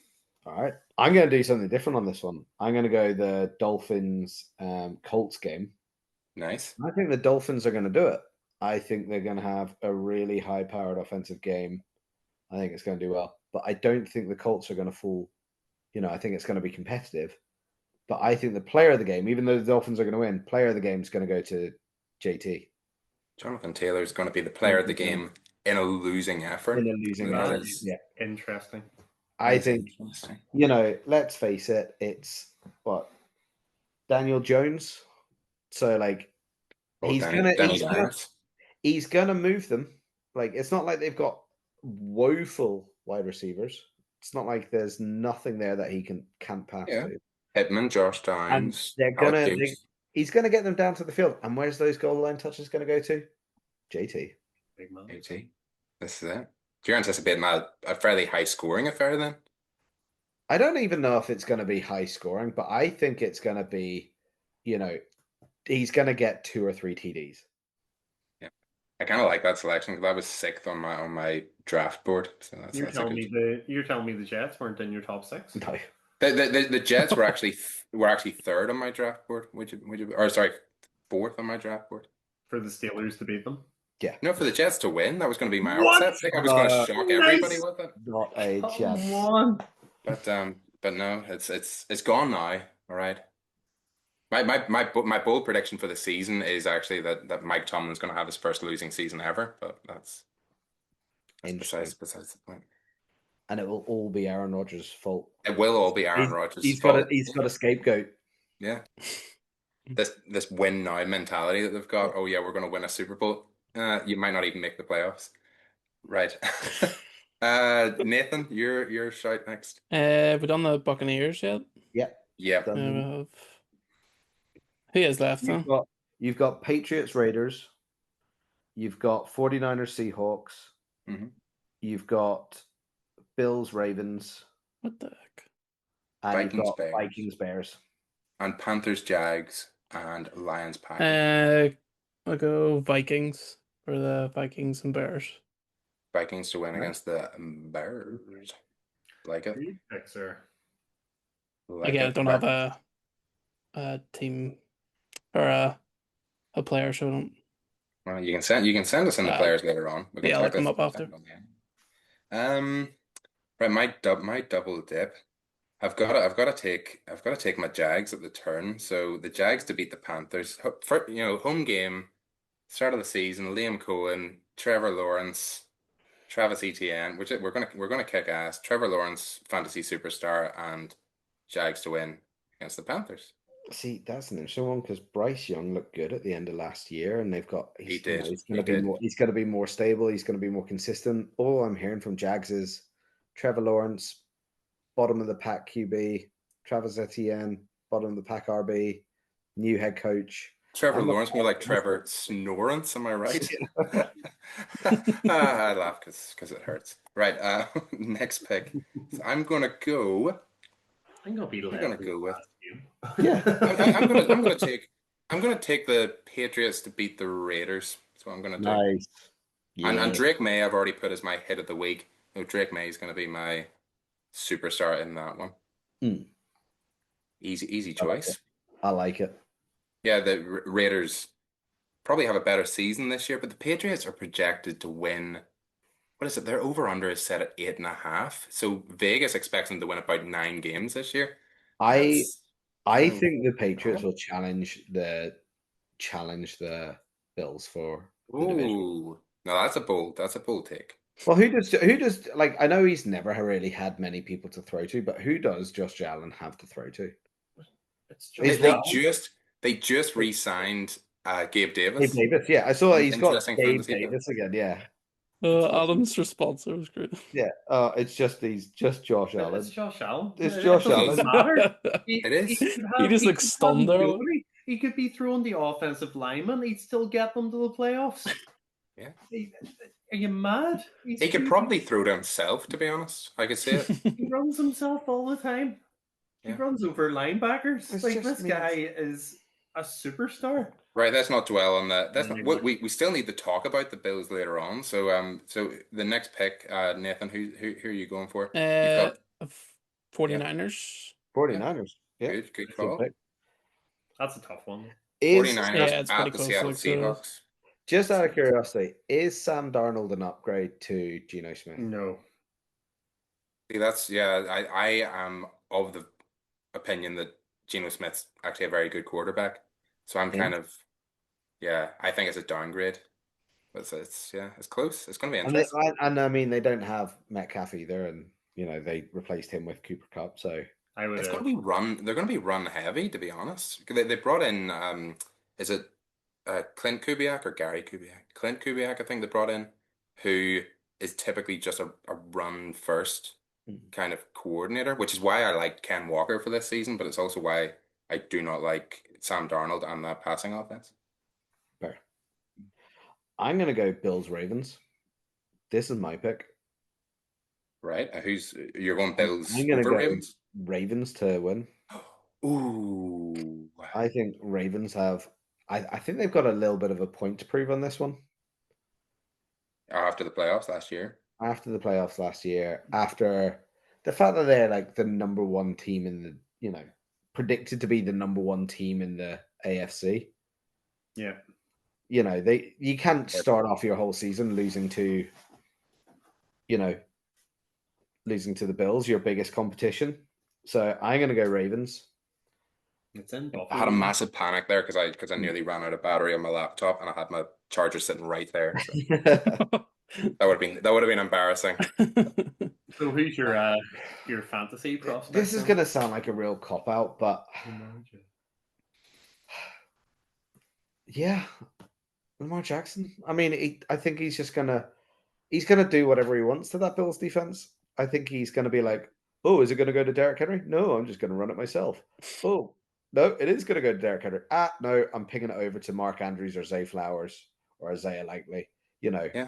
All right. I'm going to do something different on this one. I'm going to go the Dolphins Colts game. Nice. I think the Dolphins are going to do it. I think they're going to have a really high-powered offensive game. I think it's going to do well. But I don't think the Colts are going to fall. I think it's going to be competitive. But I think the player of the game, even though the Dolphins are going to win, player of the game is going to go to JT. Jonathan Taylor is going to be the player of the game in a losing effort. Yeah. Interesting. I think, let's face it, it's Daniel Jones. So he's gonna move them. Like, it's not like they've got woeful wide receivers. It's not like there's nothing there that he can't pass to. Pittman, Josh Downs. He's gonna get them down to the field. And where's those goal line touches gonna go to? JT. Big man. JT. This is it. Do you anticipate a fairly high scoring affair then? I don't even know if it's going to be high scoring, but I think it's going to be, he's going to get 2 or 3 TDs. Yeah, I kind of like that selection because I was 6th on my draft board. So you're telling me the Jets weren't in your top 6? No, the Jets were actually 3rd on my draft board. Sorry, 4th on my draft board. For the Steelers to beat them. Yeah. No, for the Jets to win. That was going to be my upset pick. I was going to shock everybody with it. Not a chance. Come on. But no, it's gone now. All right. My bold prediction for the season is actually that Mike Tomlin's going to have his first losing season ever. But that's besides the point. And it will all be Aaron Rodgers' fault. It will all be Aaron Rodgers' fault. He's got a scapegoat. Yeah. This win now mentality that they've got. Oh yeah, we're going to win a Super Bowl. You might not even make the playoffs. Right. Nathan, your shout next. We done the Buccaneers yet? Yeah. Who is left then? You've got Patriots Raiders. You've got 49ers Seahawks. Mm-hmm. You've got Bills Ravens. What the heck? And you've got Vikings Bears. And Panthers Jags and Lions Packers. I'll go Vikings for the Vikings and Bears. Vikings to win against the Bears. Like it. Picks are. Again, I don't have a team or a player, so I don't. Well, you can send us in the players later on. We can look them up after. Right, my double dip. I've got to take my Jags at the turn. So the Jags to beat the Panthers. For, home game, start of the season. Liam Cohen, Trevor Lawrence, Travis Etienne. We're gonna kick ass. Trevor Lawrence, fantasy superstar, and Jags to win against the Panthers. See, that's an interesting one because Bryce Young looked good at the end of last year, and he's going to be more stable. He's going to be more consistent. All I'm hearing from Jags is Trevor Lawrence, bottom of the pack QB, Travis Etienne, bottom of the pack RB, new head coach. Trevor Lawrence, more like Trevor Snorance, am I right? I laugh because it hurts. Right, next pick. So I'm gonna go with. Yeah, I'm gonna take the Patriots to beat the Raiders. That's what I'm gonna do. Nice. Yeah. And Drake May, I've already put as my hit of the week. So Drake May is gonna be my superstar in that one. Easy choice. I like it. Yeah, the Raiders probably have a better season this year, but the Patriots are projected to win. What is it? Their over-under is set at 8.5. So Vegas expects them to win about 9 games this year. I think the Patriots will challenge the Bills for the division. Ooh, no, that's a bold take. Well, who does like? I know he's never really had many people to throw to, but who does Josh Allen have to throw to? They just re-signed Gabe Davis. Gabe Davis, yeah, I saw he's got Gabe Davis again. Yeah. Adam's response was great. Yeah, it's just Josh Allen. It's Josh Allen. It's Josh Allen. Matter. It is. He just looks stunned there. he could be throwing the offensive lineman. He'd still get them to the playoffs. Yeah. Are you mad? He could probably throw to himself, to be honest. I could see it. He runs himself all the time. He runs over linebackers. This guy is a superstar. Right, let's not dwell on that. We still need to talk about the Bills later on. So so the next pick, Nathan, who are you going for? 49ers. 49ers. Yeah. Good call. That's a tough one. 49ers at the Seattle Seahawks. Just out of curiosity, is Sam Darnold an upgrade to Geno Smith? No. See, I am of the opinion that Geno Smith's actually a very good quarterback. So I'm kind of, I think it's a downgrade. But it's close. It's going to be interesting. And I mean, they don't have Metcalf either, and they replaced him with Cooper Kupp. So it's going to be run. They're going to be run heavy, to be honest. They brought in, is it Clint Kubiak or Gary Kubiak? Clint Kubiak, I think they brought in, who is typically just a run first kind of coordinator, which is why I like Ken Walker for this season, but it's also why I do not like Sam Darnold and that passing offense. Fair. I'm going to go Bills Ravens. This is my pick. Right. You're going Bills I'm going to go Ravens? Ravens to win. Ooh. I think Ravens have. I think they've got a little bit of a point to prove on this one. After the playoffs last year. After the playoffs last year, after the fact that they're like the number one team in the, predicted to be the number one team in the AFC. Yeah. You can't start off your whole season losing to the Bills, your biggest competition. So I'm going to go Ravens. It's in Buffalo. I had a massive panic there because I nearly ran out of battery on my laptop and I had my charger sitting right there. So. That would have been embarrassing. So who's your fantasy prospect? This is going to sound like a real cop out, but Lamar Jackson. I mean, I think he's gonna do whatever he wants to that Bills defense. I think he's gonna be like, oh, is it gonna go to Derrick Henry? No, I'm just gonna run it myself. Oh, no, it is gonna go to Derrick Henry. No, I'm picking it over to Mark Andrews or Zay Flowers or Isaiah Likely. Yeah.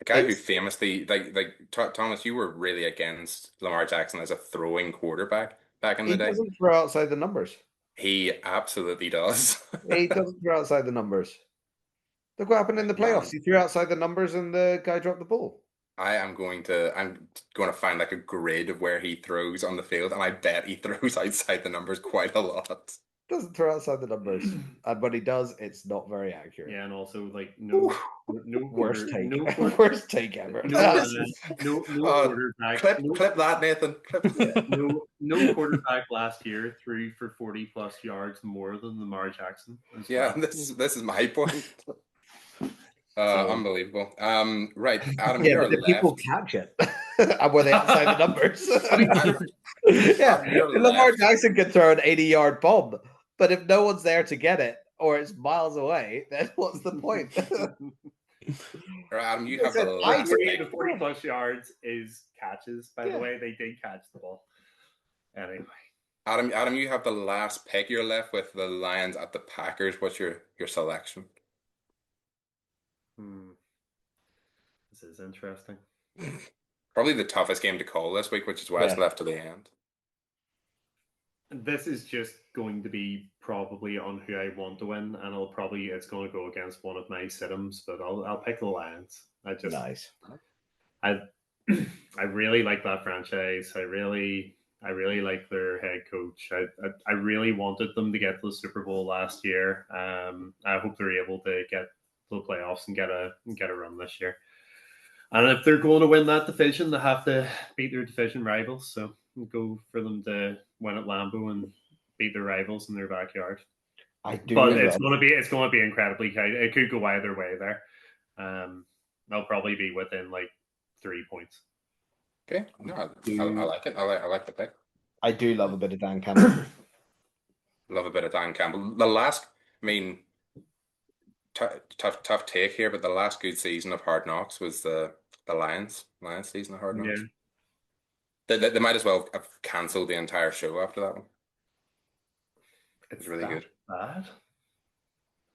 A guy who famously, like Thomas, you were really against Lamar Jackson as a throwing quarterback back in the day. He doesn't throw outside the numbers. He absolutely does. He doesn't throw outside the numbers. Look what happened in the playoffs. He threw outside the numbers and the guy dropped the ball. I'm going to find like a grid of where he throws on the field, and I bet he throws outside the numbers quite a lot. Doesn't throw outside the numbers, and when he does, it's not very accurate. Yeah, and also like no worst take, worst take ever. No quarterback. Clip that, Nathan. No quarterback last year threw for 40+ yards more than Lamar Jackson. Yeah, this is my point. Unbelievable. Right, Adam. Yeah, but the people catch it. And were they outside the numbers? Lamar Jackson could throw an 80-yard bomb, but if no one's there to get it or it's miles away, then what's the point? Adam, you have the 40+ yards is catches. By the way, they did catch the ball. Anyway. Adam, you have the last pick. You're left with the Lions at the Packers. What's your selection? This is interesting. Probably the toughest game to call this week, which is why it's left to the end. This is just going to be probably on who I want to win, and it's going to go against one of my sit-ems, but I'll pick the Lions. Nice. I really like that franchise. I really like their head coach. I really wanted them to get to the Super Bowl last year. I hope they're able to get to the playoffs and get a run this year. And if they're going to win that division, they have to beat their division rivals. So go for them to win at Lambeau and beat their rivals in their backyard. But it's going to be incredibly tight. It could go either way there. They'll probably be within like 3 points. Okay, no, I like it. I like the pick. I do love a bit of Dan Campbell. Love a bit of Dan Campbell. The last, I mean, tough take here, but the last good season of Hard Knocks was the Lions season of Hard Knocks. Yeah. They might as well have cancelled the entire show after that one. It's really good. Bad.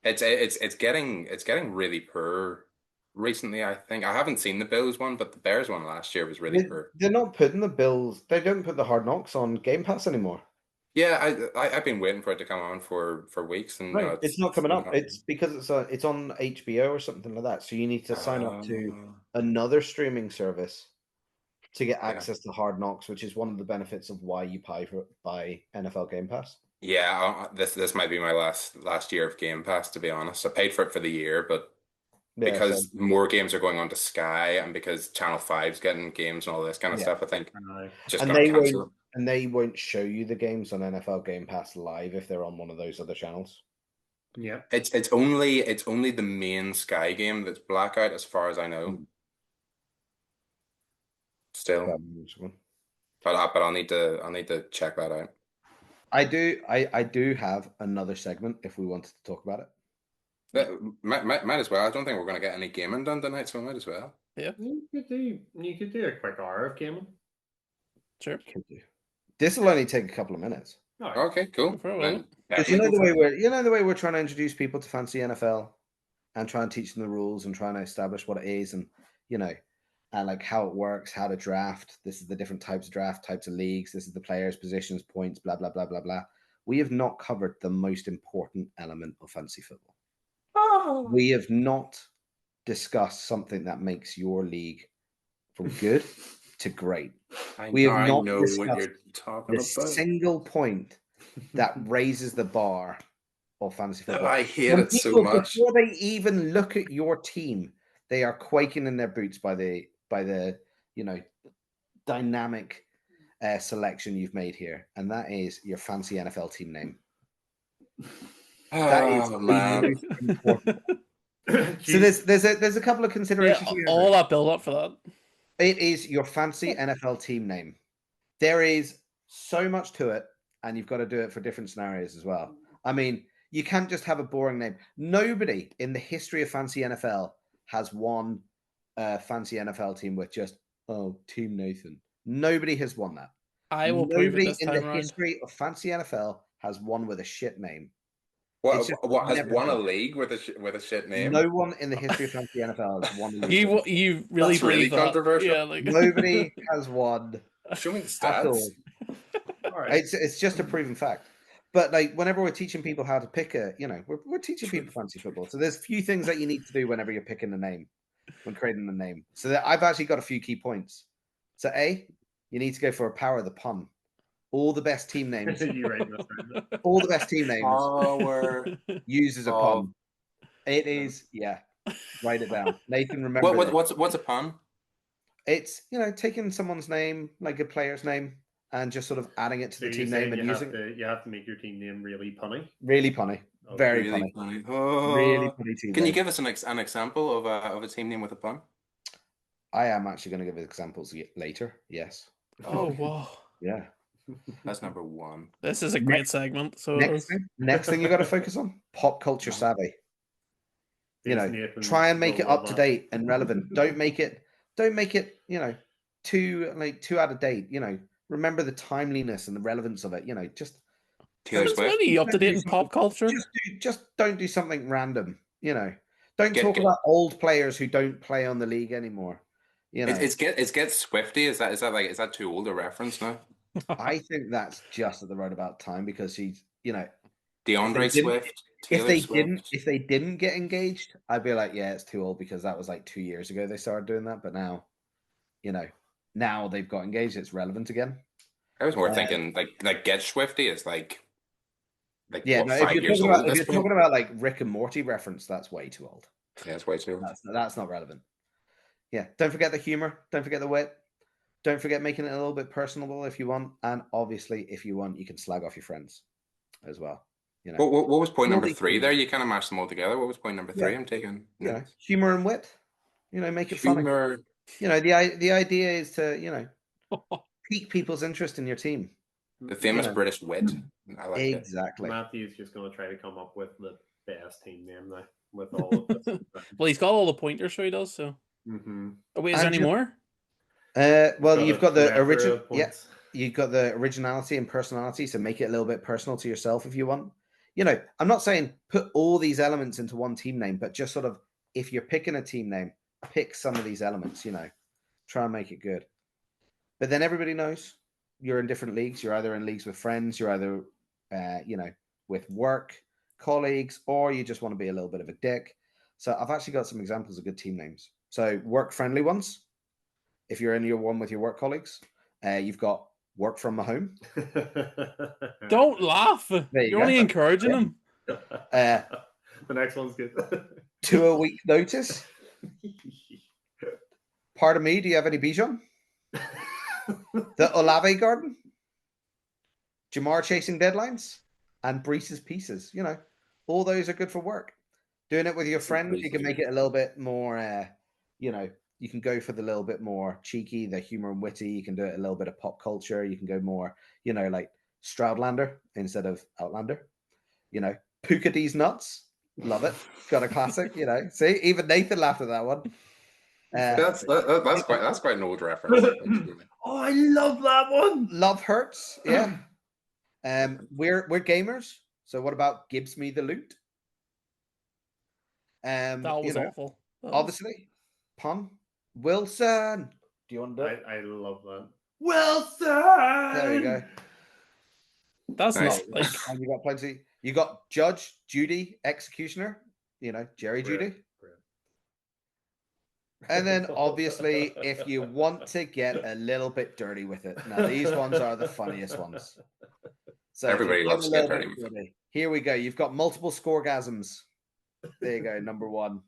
It's getting really poor recently. I think I haven't seen the Bills one, but the Bears one last year was really poor. They're not putting the Bills. They don't put the Hard Knocks on Game Pass anymore. Yeah, I've been waiting for it to come on for weeks, and Right, it's not coming up. not- It's because it's on HBO or something like that. So you need to sign up to another streaming service to get Yeah. access to Hard Knocks, which is one of the benefits of why you buy NFL Game Pass. Yeah, this might be my last year of Game Pass, to be honest. I paid for it for the year, but Yeah, because more games are going on to Sky and because Channel 5's getting games and all this kind of Yeah. stuff, I think just and gonna they cancel it. won't and they won't show you the games on NFL Game Pass live if they're on one of those other channels. Yeah. It's only the main Sky game that's blackout, as far as I know. Still, but I'll need to check that out. I do have another segment if we wanted to talk about it. Might as well. I don't think we're going to get any gaming done tonight, so might as well. Yeah, you could do a quick hour of gaming. Sure. Could do. This will only take a couple of minutes. All right. Okay, cool. Because Because you know the way we're trying to introduce people to fancy NFL and try and teach them the rules and trying to establish what it is and and like how it works, how to draft. This is the different types of draft, types of leagues. This is the players, positions, points, blah blah blah blah blah. We have not covered the most important element of fantasy football. Oh. We have not discussed something that makes your league from good to great. We have not know what discussed you're talking the about. single point that raises the bar of fantasy football. I hate When it so people, much. Before they even look at your team, they are quaking in their boots by the dynamic selection you've made here, and that is your fancy NFL team name. That is Oh, the man. most important. So there's a couple of considerations. Yeah, all that build up for that. It is your fancy NFL team name. There is so much to it, and you've got to do it for different scenarios as well. I mean, you can't just have a boring name. Nobody in the history of fancy NFL has won a fancy NFL team with just Team Nathan. Nobody has won that. I will prove it Nobody this in time the around. history of fancy NFL has won with a shit name. What It's just has never won a happened. league with a shit name? No one in the history of fancy NFL has won a league. You really That's really believe that? controversial. Yeah, like Nobody has won Show me the at stats. all. All right. It's just a proven fact. But like whenever we're teaching people how to pick we're teaching people fancy football. So there's a few things that you need to do whenever you're picking a name, when creating a name. So that I've actually got a few key points. So A, you need to go for a power of the pun. All the best team names, You write this down. all the best team names Power. uses a of- pun. It is, write it down. Nathan, remember this. What's a pun? It's taking someone's name, like a player's name, and just sort of adding it to So the you're team name saying and you using have to, you have to make your team name really punny. really punny, Okay. very Really punny, funny. Oh. really punny team Can you name. give us an example of a team name with a pun? I am actually going to give examples later. Yes. oh wow, Yeah. That's number one. this is a great segment. So Next thing you got to focus on: pop culture savvy. Nathan Try and make will it up love to that. date and relevant. Don't make it. Too out of date. Remember the timeliness and the relevance of it. Just Taylor There's Swift. many up to date in pop culture. just don't do something random. Don't Get- talk get- about old players who don't play on the league anymore. It's get Swifty. Is that too old a reference now? I think that's just at the right about time because she's DeAndre didn't- Swift. Taylor Swift. if they didn't get engaged, I'd be like, yeah, it's too old because that was like 2 years ago they started doing that. But now, now they've got engaged, it's relevant again. I was more thinking like Get Swifty is like Yeah, what, no, 5 years old. if you're talking about like Rick and Morty reference, that's way too old. Yeah, it's way too old. That's not relevant. Yeah, don't forget the humor. Don't forget the wit. Don't forget making it a little bit personable if you want, and obviously, if you want, you can slag off your friends as well. What was point number Really 3 cool. there? You kind of mashed them all together. What was point number 3? Yeah. I'm taking Humor and wit. Make it funny. humor. The idea is to pique people's interest in your team. The famous British wit. I like it. Exactly. Matthew's just going to try to come up with the best team name now with all of this. Well, he's got all the pointers, so he does. So Mm-hmm. oh, wait, is there any more? Well, you've got the original. original. Yeah, you've got the originality and personality. So make it a little bit personal to yourself if you want. I'm not saying put all these elements into one team name, but just sort of, if you're picking a team name, pick some of these elements, try and make it good. But then everybody knows you're in different leagues. You're either in leagues with friends, you're either, with work colleagues, or you just want to be a little bit of a dick. So I've actually got some examples of good team names. So work-friendly ones. If you're in your one with your work colleagues, you've got work from home. Don't laugh. You're only encouraging them. The next one's good. 2 a week notice. Pardon me, do you have any Bijan? The Olave Garden. Jamar chasing deadlines. And Brees's pieces. All those are good for work. Doing it with your friends, you can make it a little bit more, you can go for the little bit more cheeky, the humor and witty. You can do it a little bit of pop culture. You can go more, like Stroudlander instead of Outlander. Puka D's nuts. Love it. Got a classic, See, even Nathan laughed at that one. That's quite an old reference. Oh, I love that one. Love hurts. Yeah. We're gamers. So what about Gibbs me the loot? That was awful. Obviously, pun. Wilson. Do you want to do it? I love that. Wilson. There you go. That's nice. not like. And you got plenty. You got Judge, Judy, Executioner. Jerry Judy. And then obviously, if you want to get a little bit dirty with it, now these ones are the funniest ones. So everybody loves to get dirty with it. Here we go. You've got multiple scoregasms. There you go. Number 1.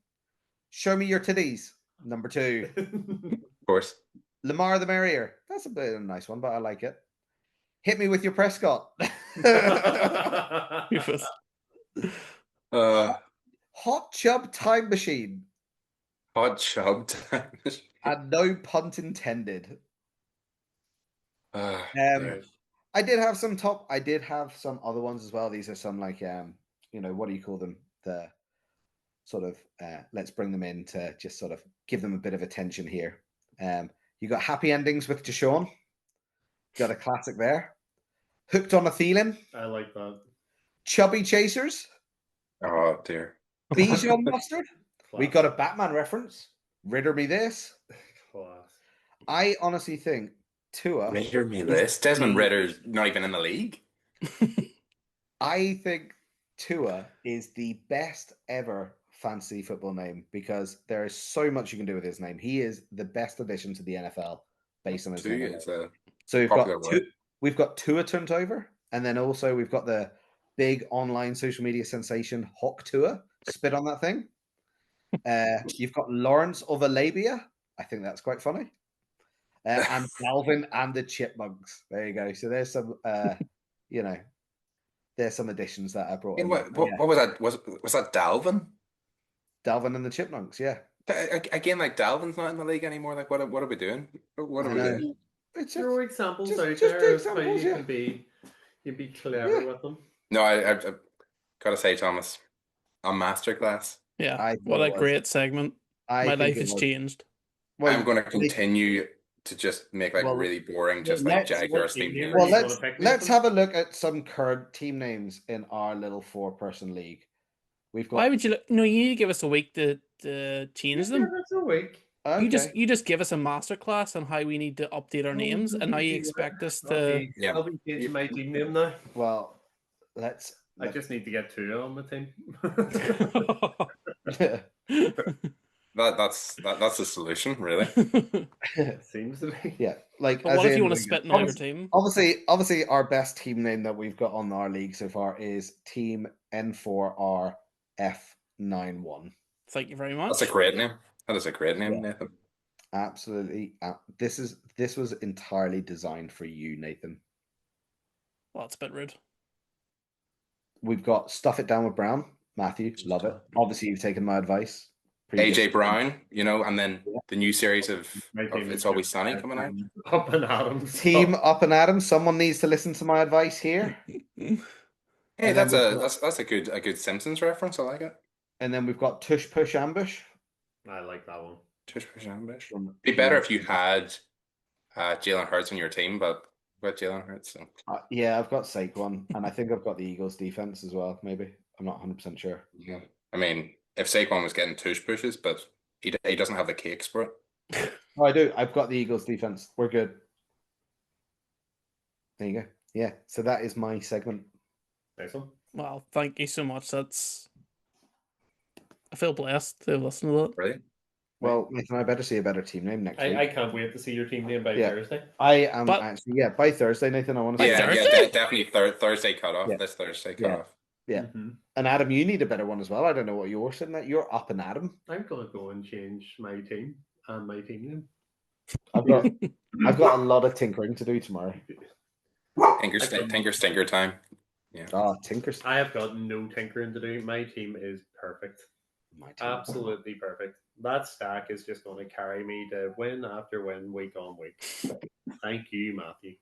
Show me your titties. Number 2. Of course. Lamar the Merrier. That's a bit of a nice one, but I like it. Hit me with your Prescott. Hot Chub Time Machine. Hot Chub Time Machine. And no punt intended. Right. I did have some other ones as well. These are some like, what do you call them? The sort of, let's bring them in to just sort of give them a bit of attention here. You got Happy Endings with Deshaun. Got a classic there. Hooked on a Thielen. I like that. Chubby Chasers. Oh dear. Bijan Mustard. Class. We got a Batman reference. Ritter me this. Class. I honestly think Tua. Ritter me this. Desmond Ritter's not even in the league. I think Tua is the best ever fantasy football name because there is so much you can do with his name. He is the best addition to the NFL based on his name. So we've got Tua turned over, and then also we've got the big online social media sensation Hawk Tua. Spit on that thing. You've got Lawrence of Arabia. I think that's quite funny. And Dalvin and the Chipmunks. There you go. So there's some, there's some additions that I brought in. What was that? Was that Dalvin? Dalvin and the Chipmunks, yeah. Again, like Dalvin's not in the league anymore. Like, what are we doing? What are we doing? Throw examples out there of how you can be clever with them. No, I've got to say, Thomas, a masterclass. Yeah, what a great segment. My life has changed. Well, I'm going to continue to just make really boring, just like Jaguars team names. Well, let's have a look at some current team names in our little 4-person league. We've got. Why would you? No, you need to give us a week to change them. That's a week. Okay. You just give us a masterclass on how we need to update our names, and now you expect us to. Yeah, I'll be changing my team name now. Well, I just need to get 2 on the team. That's the solution, really. It seems to be. Yeah, like. But what if you want to spit in all your team? Obviously, our best team name that we've got on our league so far is Team N4RF91. Thank you very much. That's a great name. That is a great name, Nathan. Absolutely. This was entirely designed for you, Nathan. Well, that's a bit rude. We've got Stuff It Down with Brown. Matthew, love it. Obviously, you've taken my advice. AJ Brown, and then the new series of It's Always Sunny coming out. Up and Adams. Team Up and Adams. Someone needs to listen to my advice here. Hey, that's a good Simpsons reference. I like it. And then we've got Tush Push Ambush. I like that one. Tush Push Ambush. Be better if you had Jalen Hurts on your team, but about Jalen Hurts. So. Yeah, I've got Saquon, and I think I've got the Eagles defense as well. Maybe I'm not 100% sure. Yeah, I mean, if Saquon was getting tush pushes, but he doesn't have the cakes for it. Oh, I do. I've got the Eagles defense. We're good. There you go. Yeah. So that is my segment. Nice one. Well, thank you so much. I feel blessed to listen to that. Right? Well, Nathan, I better see a better team name next week. I can't wait to see your team name by Thursday. I am actually, by Thursday, Nathan. I want to see. Definitely Thursday cutoff. Yeah. This Thursday cutoff. Yeah. Mm-hmm. And Adam, you need a better one as well. I don't know what you're sitting at. You're up and Adam. I'm gonna go and change my team and my team name. I've got a lot of tinkering to do tomorrow. Tinker stinker time. Yeah. Oh, tinker. I have got no tinkering to do. My team is perfect. Absolutely perfect. That stack is just going to carry me to win after win, week on week. Thank you, Matthew.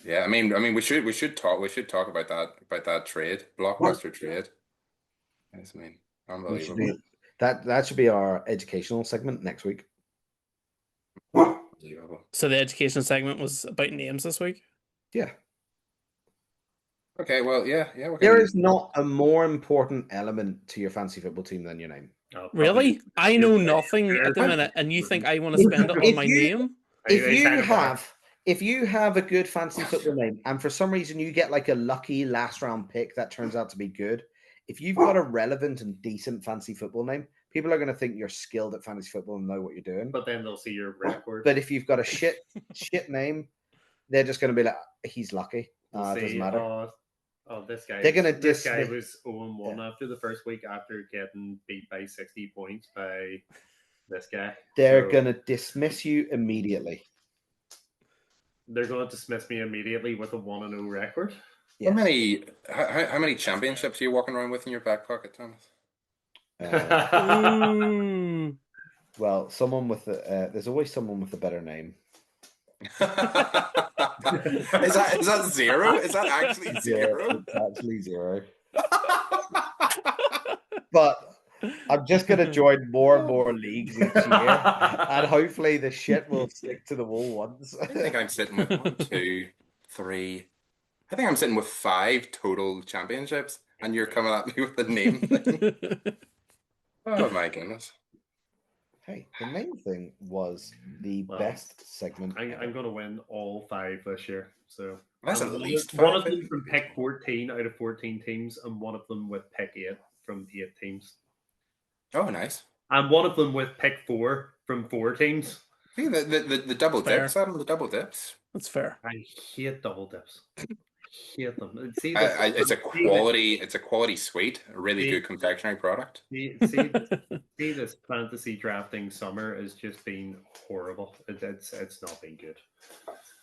Yeah, I mean, we should talk about that trade, blockbuster trade. I mean, unbelievable. That should be our educational segment next week. So the education segment was about names this week? Yeah. Okay, well, yeah. There is not a more important element to your fantasy football team than your name. Really? I know nothing at the minute, and you think I want to spend it on my name? If you have a good fantasy football name, and for some reason you get like a lucky last round pick that turns out to be good, if you've got a relevant and decent fantasy football name, people are going to think you're skilled at fantasy football and know what you're doing. But then they'll see your record. But if you've got a shit name, they're just going to be like, he's lucky. It doesn't matter. This guy. They're gonna this guy was 0-1 after the first week after getting beat by 60 points by this guy. They're gonna dismiss you immediately. They're going to dismiss me immediately with a 1-0 record. Yes. How many championships are you walking around with in your back pocket, Thomas? Well, there's always someone with a better name. Is that zero? Is that actually zero? It's actually zero. But I'm just going to join more and more leagues each year, and hopefully the shit will stick to the wall once. I think I'm sitting with 1, 2, 3. I think I'm sitting with 5 total championships, and you're coming at me with the name thing. Oh my goodness. Hey, the main thing was the best segment. I'm going to win all 5 this year. So that's at least 5. One of them from pick 14 out of 14 teams, and one of them with pick 8 from 8 teams. Oh, nice. And one of them with pick 4 from 4 teams. See, the double dips, Adam, the double dips. That's fair. I hate double dips. Hate them. See, it's a quality suite, a really good confectionery product. See, this fantasy drafting summer has just been horrible. It's not been good.